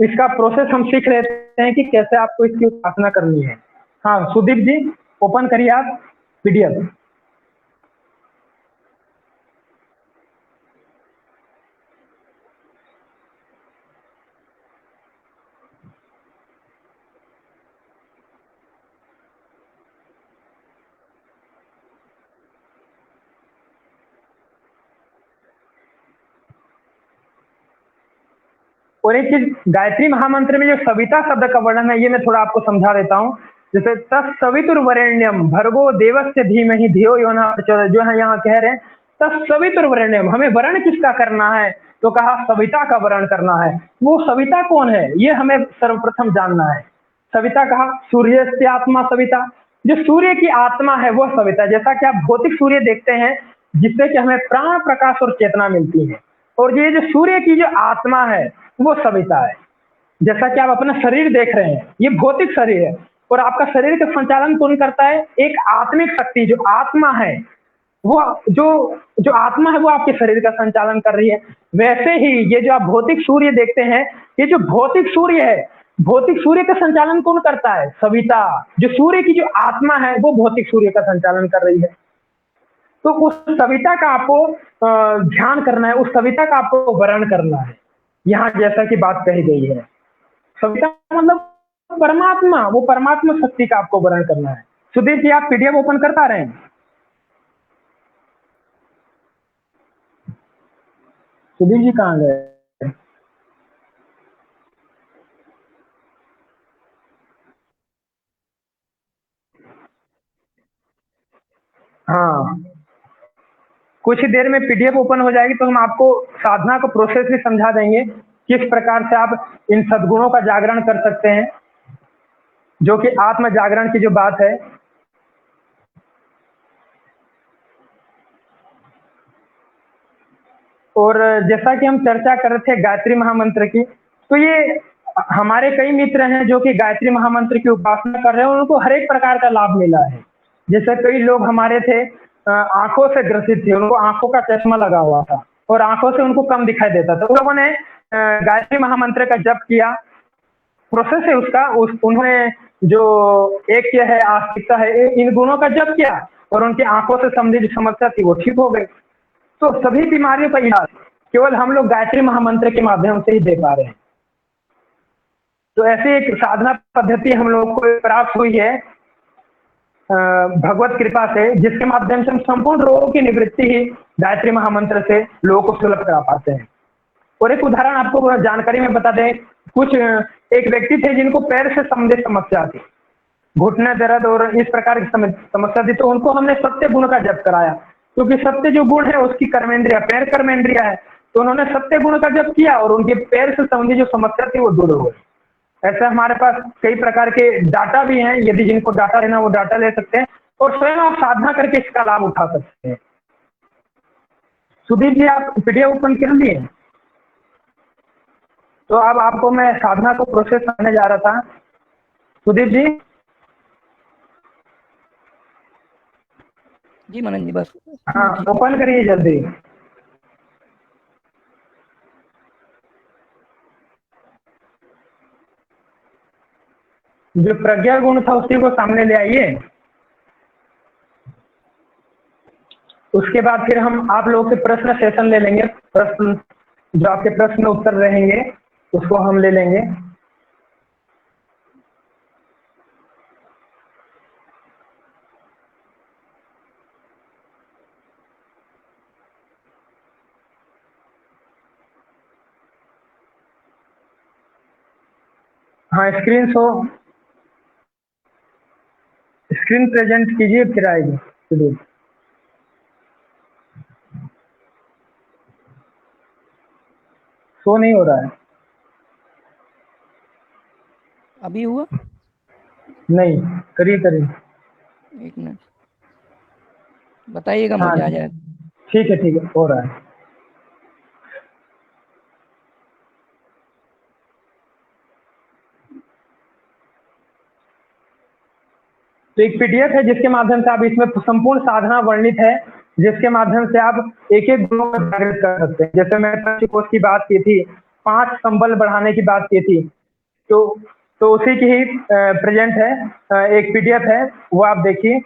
इसका प्रोसेस हम सीख लेते हैं कि कैसे आपको इसकी उपासना करनी है। हाँ सुदीप जी, ओपन करिए आप पीडीएफ। और एक चीज, गायत्री महामंत्र में जो सविता शब्द का वर्णन है, ये मैं थोड़ा आपको समझा देता हूँ। जैसे तत्सवितुर्वरेण्यम भर्गो देवस्य धीमहि धियो यो न प्रचोदयात्, जो है यहाँ कह रहे हैं तत्सवितुर्वरेण्यम, हमें वर्ण किसका करना है, तो कहा सविता का वर्ण करना है। वो सविता कौन है, ये हमें सर्वप्रथम जानना है। सविता कहा सूर्य से आत्मा सविता, जो सूर्य की आत्मा है वो सविता। जैसा कि आप भौतिक सूर्य देखते हैं जिससे कि हमें प्राण प्रकाश और चेतना मिलती है, और ये जो सूर्य की जो आत्मा है वो सविता है। जैसा कि आप अपना शरीर देख रहे हैं, ये भौतिक शरीर है, और आपका शरीर का संचालन कौन करता है, एक आत्मिक शक्ति जो आत्मा है, वो जो जो आत्मा है वो आपके शरीर का संचालन कर रही है। वैसे ही ये जो आप भौतिक सूर्य देखते हैं, ये जो भौतिक सूर्य है, भौतिक सूर्य का संचालन कौन करता है, सविता। जो सूर्य की जो आत्मा है वो भौतिक सूर्य का संचालन कर रही है। तो उस सविता का आपको ध्यान करना है, उस सविता का आपको वर्ण करना है। यहाँ जैसा कि बात कही गई है, सविता मतलब परमात्मा, वो परमात्मा शक्ति का आपको वर्ण करना है। सुधीर जी, आप पीडीएफ ओपन कर पा रहे हैं? सुधीर जी कहाँ गए? हाँ, कुछ ही देर में पीडीएफ ओपन हो जाएगी तो हम आपको साधना का प्रोसेस भी समझा देंगे, किस प्रकार से आप इन सद्गुणों का जागरण कर सकते हैं, जो कि आत्म जागरण की जो बात है। और जैसा कि हम चर्चा कर रहे थे गायत्री महामंत्र की, तो ये हमारे कई मित्र हैं जो कि गायत्री महामंत्र की उपासना कर रहे हैं, उनको हर एक प्रकार का लाभ मिला है। जैसे कई लोग हमारे थे आंखों से ग्रसित थे, उनको आंखों का चश्मा लगा हुआ था और आंखों से उनको कम दिखाई देता था, उन लोगों ने गायत्री महामंत्र का जप किया। प्रोसेस है उसका, उन्होंने जो एक ये है आस्तिकता है, इन गुणों का जप किया और उनकी आंखों से संबंधित जो समस्या थी वो ठीक हो गई। तो सभी बीमारियों का इलाज केवल हम लोग गायत्री महामंत्र के माध्यम से ही दे पा रहे हैं। तो ऐसी एक साधना पद्धति हम लोग को प्राप्त हुई है भगवत कृपा से, जिसके माध्यम से हम संपूर्ण रोगों की निवृत्ति ही गायत्री महामंत्र से लोगों को सुलभ करा पाते हैं। और एक उदाहरण आपको जानकारी में बता दें, कुछ एक व्यक्ति थे जिनको पैर से संबंधित समस्या थी, घुटने दर्द और इस प्रकार की समस्या थी, तो उनको हमने सत्य गुण का जप कराया, क्योंकि सत्य जो गुण है उसकी कर्मेंद्रिया, पैर कर्मेंद्रिया है, तो उन्होंने सत्य गुण का जप किया और उनके पैर से संबंधित जो समस्या थी वो दूर हो गई। ऐसे हमारे पास कई प्रकार के डाटा भी हैं, यदि जिनको डाटा लेना वो डाटा ले सकते हैं और स्वयं आप साधना करके इसका लाभ उठा सकते हैं। सुधीर जी, आप पीडीएफ ओपन कर लिए? तो अब आपको मैं साधना को प्रोसेस करने जा रहा था। सुधीर जी, जी मनन जी, बस हाँ ओपन करिए जल्दी। जो प्रज्ञा गुण था उसी को सामने ले आइए। उसके बाद फिर हम आप लोगों से प्रश्न सेशन ले लेंगे, प्रश्न जो आपके प्रश्न उत्तर रहेंगे उसको हम ले लेंगे। हाँ स्क्रीन प्रेजेंट कीजिए, फिर आएगी वीडियो। शो नहीं हो रहा है। अभी हुआ? नहीं, करिए करिए। एक मिनट, बताइएगा हाँ मुझे आ जाए। ठीक है, हो रहा है। तो एक पीडीएफ है जिसके माध्यम से आप इसमें संपूर्ण साधना वर्णित है, जिसके माध्यम से आप एक एक गुणों को जागृत कर सकते हैं। जैसे मैंने पंचकोश की बात की थी, 5 संबल बढ़ाने की बात की थी, तो उसी की ही प्रेजेंट है, एक पीडीएफ है, वो आप देखिए।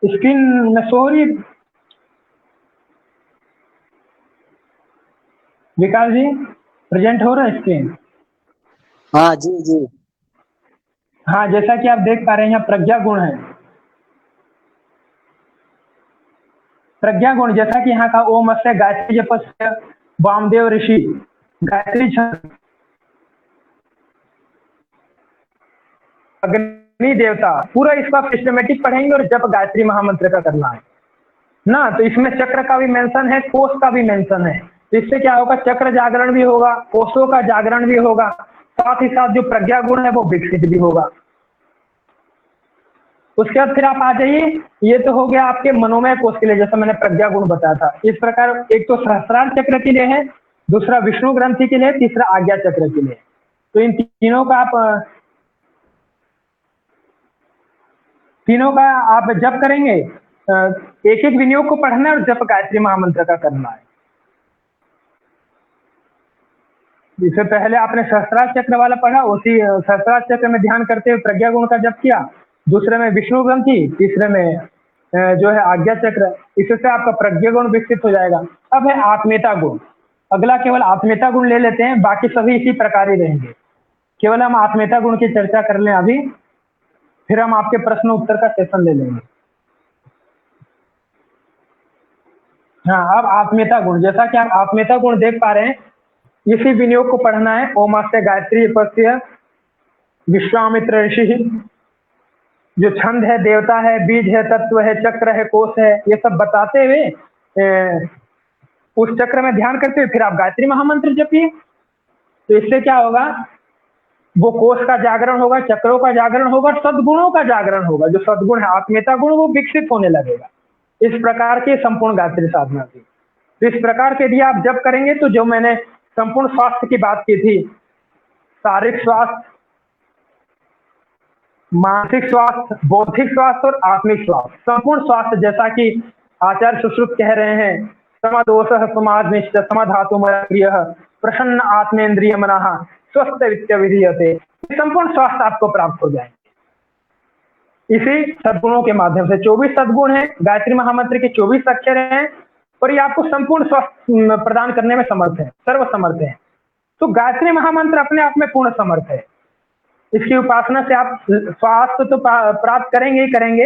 स्क्रीन में शो हो रही है? विकास जी, प्रेजेंट हो रहा है स्क्रीन? हाँ जी जी। हाँ, जैसा कि आप देख पा रहे हैं यहाँ प्रज्ञा गुण है। प्रज्ञा गुण जैसा कि यहाँ का ओम अस्य गायत्री जपस्य वामदेव ऋषि गायत्री छंद अग्नि देवता, पूरा इसका सिस्टमेटिक पढ़ेंगे और जप गायत्री महामंत्र का करना है ना। तो इसमें चक्र का भी मेंशन है, कोष का भी मेंशन है। तो इससे क्या होगा, चक्र जागरण भी होगा, कोषों का जागरण भी होगा, साथ ही साथ जो प्रज्ञा गुण है वो विकसित भी होगा। उसके बाद फिर आप आ जाइए, ये तो हो गया आपके मनोमय कोष के लिए, जैसा मैंने प्रज्ञा गुण बताया था। इस प्रकार एक तो सहस्त्रार चक्र के लिए है, दूसरा विष्णु ग्रंथि के लिए, तीसरा आज्ञा चक्र के लिए। तो इन तीनों का आप जप करेंगे, एक एक विनियोग को पढ़ना है और जप गायत्री महामंत्र का करना है। इससे पहले आपने सहस्त्रार चक्र वाला पढ़ा, उसी सहस्त्रार चक्र में ध्यान करते हुए प्रज्ञा गुण का जप किया, दूसरे में विष्णु ग्रंथि, तीसरे में जो है आज्ञा चक्र। इससे आपका प्रज्ञा गुण विकसित हो जाएगा। अब है आत्मीयता गुण। अगला केवल आत्मीयता गुण ले लेते हैं, बाकी सभी इसी प्रकार ही रहेंगे। केवल हम आत्मीयता गुण की चर्चा कर लें अभी, फिर हम आपके प्रश्न उत्तर का सेशन ले लेंगे। हाँ, अब आत्मीयता गुण, जैसा कि आप आत्मीयता गुण देख पा रहे हैं, इसी विनियोग को पढ़ना है। ओमास्य गायत्री उपस्य विश्वामित्र ऋषि, जो छंद है, देवता है, बीज है, तत्व है, चक्र है, कोष है, ये सब बताते हुए उस चक्र में ध्यान करते हुए फिर आप गायत्री महामंत्र जपिए। तो इससे क्या होगा, वो कोष का जागरण होगा, चक्रों का जागरण होगा, सद्गुणों का जागरण होगा। जो सद्गुण है, आत्मीयता गुण, वो विकसित होने लगेगा। इस प्रकार की संपूर्ण गायत्री साधना की। तो इस प्रकार के यदि आप जप करेंगे, तो जो मैंने संपूर्ण स्वास्थ्य की बात की थी, शारीरिक स्वास्थ्य, मानसिक स्वास्थ्य, बौद्धिक स्वास्थ्य और आत्मिक स्वास्थ्य, संपूर्ण स्वास्थ्य, जैसा कि आचार्य सुश्रुत कह रहे हैं, समदोष समाधनिष्ठ समाधातु प्रिय प्रसन्न आत्मेन्द्रिय मनः स्वस्थ विधीयते, संपूर्ण स्वास्थ्य आपको प्राप्त हो जाएंगे इसी सद्गुणों के माध्यम से। 24 सद्गुण है, गायत्री महामंत्र के 24 अक्षर हैं, और ये आपको संपूर्ण स्वास्थ्य प्रदान करने में समर्थ है, सर्वसमर्थ है। तो गायत्री महामंत्र अपने आप में पूर्ण समर्थ है। इसकी उपासना से आप स्वास्थ्य तो प्राप्त करेंगे ही करेंगे,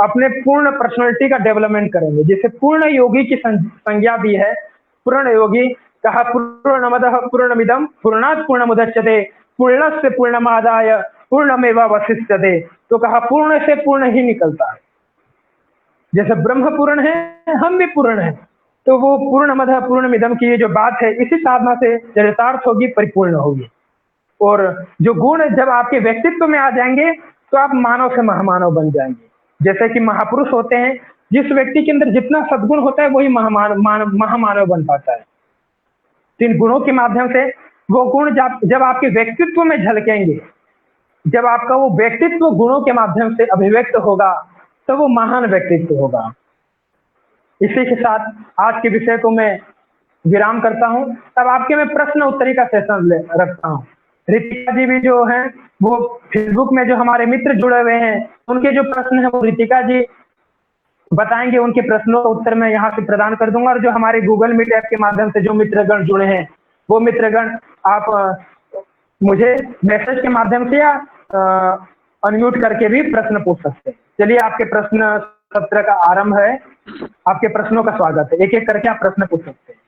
अपने पूर्ण पर्सनालिटी का डेवलपमेंट करेंगे, जिसे पूर्ण योगी की संज्ञा भी है। पूर्ण योगी कहा, पूर्णमदः पूर्णमिदं पूर्णात् पूर्णमुदच्यते पूर्णस्य पूर्णमादाय पूर्णमेवावशिष्यते। तो कहा पूर्ण से पूर्ण ही निकलता है। जैसे ब्रह्म पूर्ण है, हम भी पूर्ण है। तो वो पूर्णमदः पूर्णमिदं की ये जो बात है, इसी साधना से चरितार्थ होगी, परिपूर्ण होगी। और जो गुण जब आपके व्यक्तित्व में आ जाएंगे, तो आप मानव से महामानव बन जाएंगे। जैसे कि महापुरुष होते हैं, जिस व्यक्ति के अंदर जितना सद्गुण होता है, वही महामानव बन पाता है। इन गुणों के माध्यम से वो गुण जब आपके व्यक्तित्व में झलकेंगे, जब आपका वो व्यक्तित्व गुणों के माध्यम से अभिव्यक्त होगा, तो वो महान व्यक्तित्व होगा। इसी के साथ आज के विषय को मैं विराम करता हूं। तब आपके मैं प्रश्न उत्तरी का सेशन रखता हूं। रितिका जी भी जो हैं, वो फेसबुक में जो हमारे मित्र जुड़े हुए हैं, उनके जो प्रश्न है वो रितिका जी बताएंगे। उनके प्रश्नों का उत्तर मैं यहाँ से प्रदान कर दूंगा। और जो हमारे गूगल मीट ऐप के माध्यम से जो मित्रगण जुड़े हैं, वो मित्रगण आप मुझे मैसेज के माध्यम से या अनम्यूट करके भी प्रश्न पूछ सकते हैं। चलिए, आपके प्रश्न सत्र का आरंभ है। आपके प्रश्नों का स्वागत है। एक एक करके आप प्रश्न पूछ सकते हैं।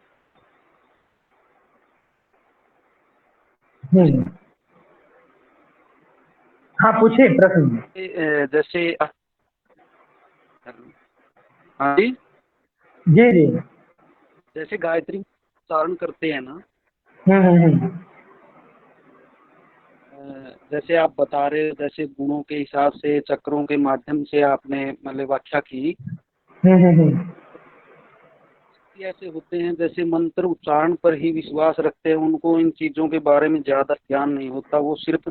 हाँ, पूछिए प्रश्न। जैसे हाँ जी जी जी। जैसे गायत्री उच्चारण करते हैं ना, हम्म। जैसे आप बता रहे हो, जैसे गुणों के हिसाब से चक्रों के माध्यम से आपने मतलब व्याख्या की। हम्म। ऐसे होते हैं जैसे मंत्र उच्चारण पर ही विश्वास रखते हैं, उनको इन चीजों के बारे में ज्यादा ज्ञान नहीं होता, वो सिर्फ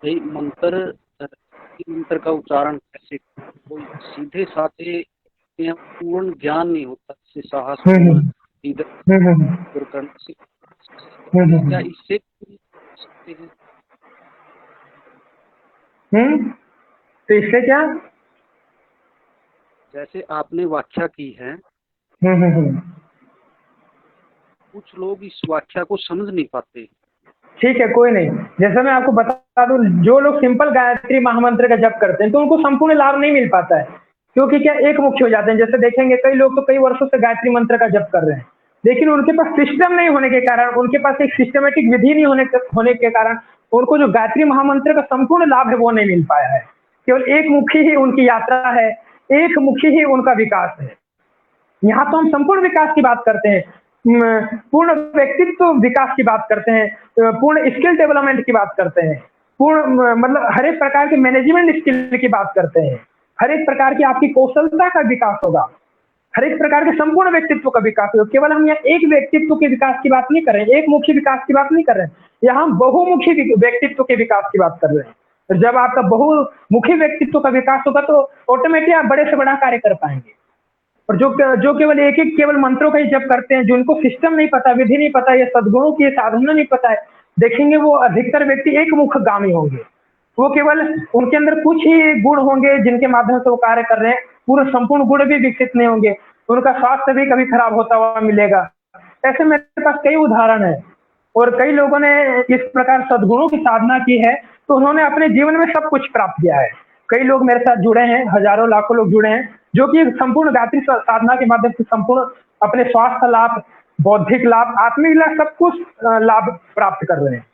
यही मंत्र का उच्चारण कैसे, कोई सीधे साधे या पूर्ण ज्ञान नहीं होता, जैसे साहस हम्म पूर्ण इधर हम्म हम्म उधर करने से। क्या हम्म इससे सकते हैं? तो इससे क्या? जैसे आपने व्याख्या की है, हम्म। कुछ लोग इस व्याख्या को समझ नहीं पाते। ठीक है, कोई नहीं। जैसे मैं आपको बता दूं, जो लोग सिंपल गायत्री महामंत्र का जप करते हैं तो उनको संपूर्ण लाभ नहीं मिल पाता है, क्योंकि क्या एक मुख्य हो जाते हैं। जैसे देखेंगे कई लोग तो कई वर्षों से गायत्री मंत्र का जप कर रहे हैं, लेकिन उनके पास सिस्टम नहीं होने के कारण, उनके पास एक सिस्टमेटिक विधि नहीं होने के कारण उनको जो गायत्री महामंत्र का संपूर्ण लाभ है वो नहीं मिल पाया है। केवल एक मुखी ही उनकी यात्रा है, एक मुखी ही उनका विकास है। यहाँ तो हम संपूर्ण विकास की बात करते हैं, पूर्ण व्यक्तित्व विकास की बात करते हैं, पूर्ण स्किल डेवलपमेंट की बात करते हैं, पूर्ण मतलब हर एक प्रकार के मैनेजमेंट स्किल की बात करते हैं, हर एक प्रकार की आपकी कौशलता का विकास होगा, हर एक प्रकार के संपूर्ण व्यक्तित्व का विकास होगा। केवल हम यहाँ एक व्यक्तित्व के विकास की बात नहीं कर रहे हैं, एक मुखी विकास की बात नहीं कर रहे हैं, यहाँ हम बहुमुखी व्यक्तित्व के विकास की बात कर रहे हैं। तो जब आपका बहुमुखी व्यक्तित्व का विकास होगा तो ऑटोमेटिक आप बड़े से बड़ा कार्य कर पाएंगे। और जो केवल एक एक केवल मंत्रों का ही जप करते हैं, जिनको सिस्टम नहीं पता, विधि नहीं पता, ये सद्गुणों की साधना नहीं पता है, देखेंगे वो अधिकतर व्यक्ति एक मुखगामी होंगे। वो केवल उनके अंदर कुछ ही गुण होंगे जिनके माध्यम से वो कार्य कर रहे हैं, पूरे संपूर्ण गुण भी विकसित नहीं होंगे, उनका स्वास्थ्य भी कभी खराब होता हुआ मिलेगा। ऐसे मेरे पास कई उदाहरण है, और कई लोगों ने इस प्रकार सद्गुणों की साधना की है तो उन्होंने अपने जीवन में सब कुछ प्राप्त किया है। कई लोग मेरे साथ जुड़े हैं, हजारों लाखों लोग जुड़े हैं, जो कि संपूर्ण गायत्री साधना के माध्यम से संपूर्ण अपने स्वास्थ्य लाभ, बौद्धिक लाभ, आत्मिक लाभ, सब कुछ लाभ प्राप्त कर रहे हैं।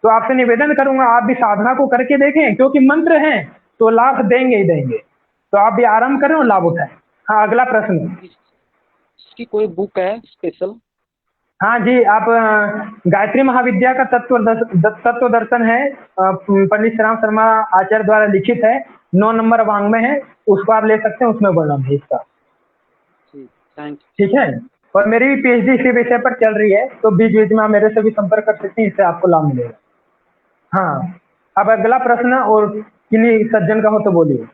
तो आपसे निवेदन करूंगा आप भी साधना को करके देखें, क्योंकि मंत्र हैं तो लाभ देंगे ही देंगे। तो आप भी आराम करें और लाभ उठाएं। हाँ, अगला प्रश्न। इसकी कोई बुक है स्पेशल? हाँ जी, आप गायत्री महाविद्या का तत्व दर्शन है, पंडित श्री राम शर्मा आचार्य द्वारा लिखित है, 9 नंबर वांग्मय है, उसको आप ले सकते हैं, उसमें वर्णन है इसका। ठीक है। और मेरी भी पीएचडी इसी विषय पर चल रही है, तो बीच बीच में आप मेरे से भी संपर्क कर सकते हैं, इससे आपको लाभ मिलेगा। हाँ, अब अगला प्रश्न और किन्हीं सज्जन का हो तो बोलिए।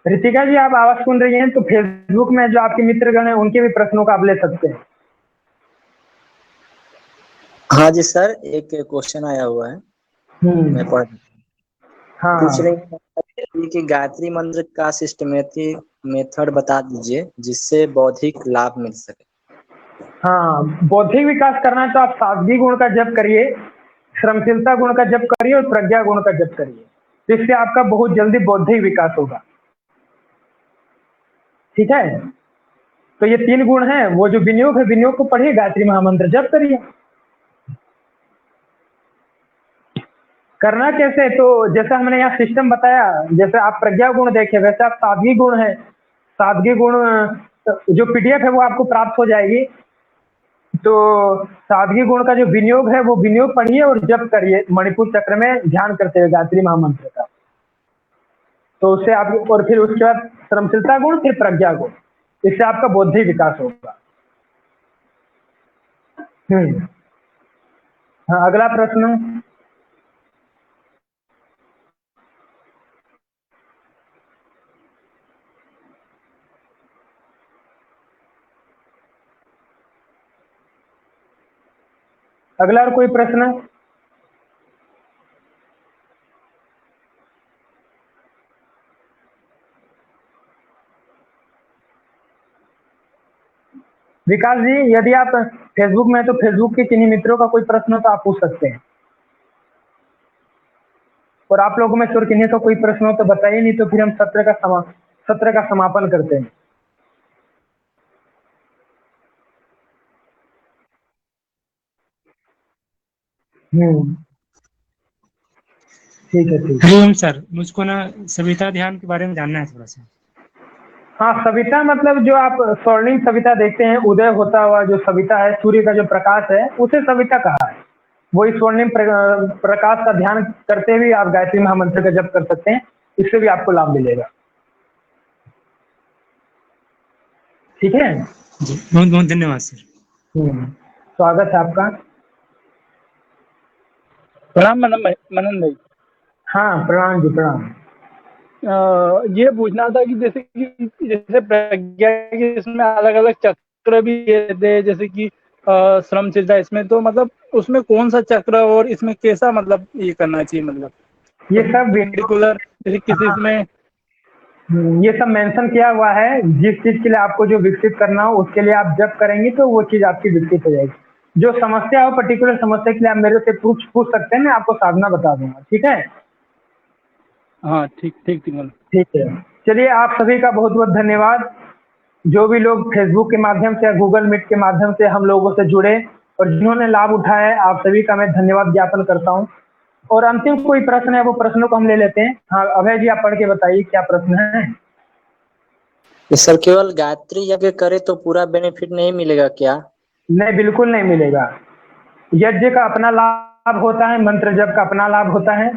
रितिका जी, आप आवाज सुन रही हैं तो फेसबुक में जो आपके मित्रगण हैं उनके भी प्रश्नों का आप ले सकते हैं। हाँ जी सर, एक क्वेश्चन आया हुआ है, मैं पढ़ हाँ पूछ रही हूँ कि गायत्री मंत्र का सिस्टमेटिक मेथड बता दीजिए जिससे बौद्धिक लाभ मिल सके। हाँ, बौद्धिक विकास करना है तो आप सादगी गुण का जप करिए, श्रमशीलता गुण का जप करिए और प्रज्ञा गुण का जप करिए, तो इससे आपका बहुत जल्दी बौद्धिक विकास होगा। ठीक है, तो ये 3 गुण हैं, वो जो विनियोग है, विनियोग को पढ़िए, गायत्री महामंत्र जप करिए। करना कैसे, तो जैसे हमने यहाँ सिस्टम बताया, जैसे आप प्रज्ञा गुण देखे वैसे आप सादगी गुण है, सादगी गुण जो पीडीएफ है वो आपको प्राप्त हो जाएगी। तो सादगी गुण का जो विनियोग है वो विनियोग पढ़िए और जप करिए मणिपुर चक्र में ध्यान करते हुए गायत्री महामंत्र का, तो उससे आप, और फिर उसके बाद श्रमशीलता गुण, फिर प्रज्ञा गुण, इससे आपका बौद्धिक विकास होगा। हाँ, अगला प्रश्न। अगला और कोई प्रश्न? विकास जी, यदि आप फेसबुक में, तो फेसबुक के किन्हीं मित्रों का कोई प्रश्न हो तो आप पूछ सकते हैं, और आप लोगों में से और किन्हीं का कोई प्रश्न हो तो बताइए, नहीं तो फिर हम सत्र का समापन करते हैं। ठीक है, ठीक है। हरिओम सर, मुझको ना सविता ध्यान के बारे में जानना है थोड़ा सा। हाँ, सविता मतलब जो आप स्वर्णिम सविता देखते हैं, उदय होता हुआ जो सविता है, सूर्य का जो प्रकाश है, उसे सविता कहा है। वही स्वर्णिम प्रकाश का ध्यान करते हुए आप गायत्री महामंत्र का जप कर सकते हैं, इससे भी आपको लाभ मिलेगा। ठीक है जी, बहुत बहुत धन्यवाद सर। स्वागत है आपका। प्रणाम मनन भाई। हाँ, प्रणाम जी, प्रणाम। ये पूछना था कि जैसे प्रज्ञा के इसमें अलग अलग चक्र भी रहते हैं, जैसे कि श्रम सिद्धा, इसमें तो मतलब उसमें कौन सा चक्र और इसमें कैसा मतलब ये करना चाहिए, मतलब ये सब पर्टिकुलर जैसे किसी इसमें ये सब मेंशन किया हुआ है। जिस चीज के लिए आपको जो विकसित करना हो उसके लिए आप जब करेंगे तो वो चीज आपकी विकसित हो जाएगी। जो समस्या हो, पर्टिकुलर समस्या के लिए आप मेरे से पूछ सकते हैं, मैं आपको साधना बता दूंगा। ठीक है? हाँ, ठीक ठीक ठीक ठीक है। चलिए, आप सभी का बहुत बहुत धन्यवाद। जो भी लोग फेसबुक के माध्यम से या गूगल मीट के माध्यम से हम लोगों से जुड़े और जिन्होंने लाभ उठाया है, आप सभी का मैं धन्यवाद ज्ञापन करता हूँ। और अंतिम कोई प्रश्न है, वो प्रश्नों को हम ले लेते हैं। हाँ, अभय जी, आप पढ़ के बताइए क्या प्रश्न है। सर, केवल गायत्री यज्ञ करे तो पूरा बेनिफिट नहीं मिलेगा क्या? नहीं, बिल्कुल नहीं मिलेगा। यज्ञ का अपना लाभ होता है, मंत्र जप का अपना लाभ होता है।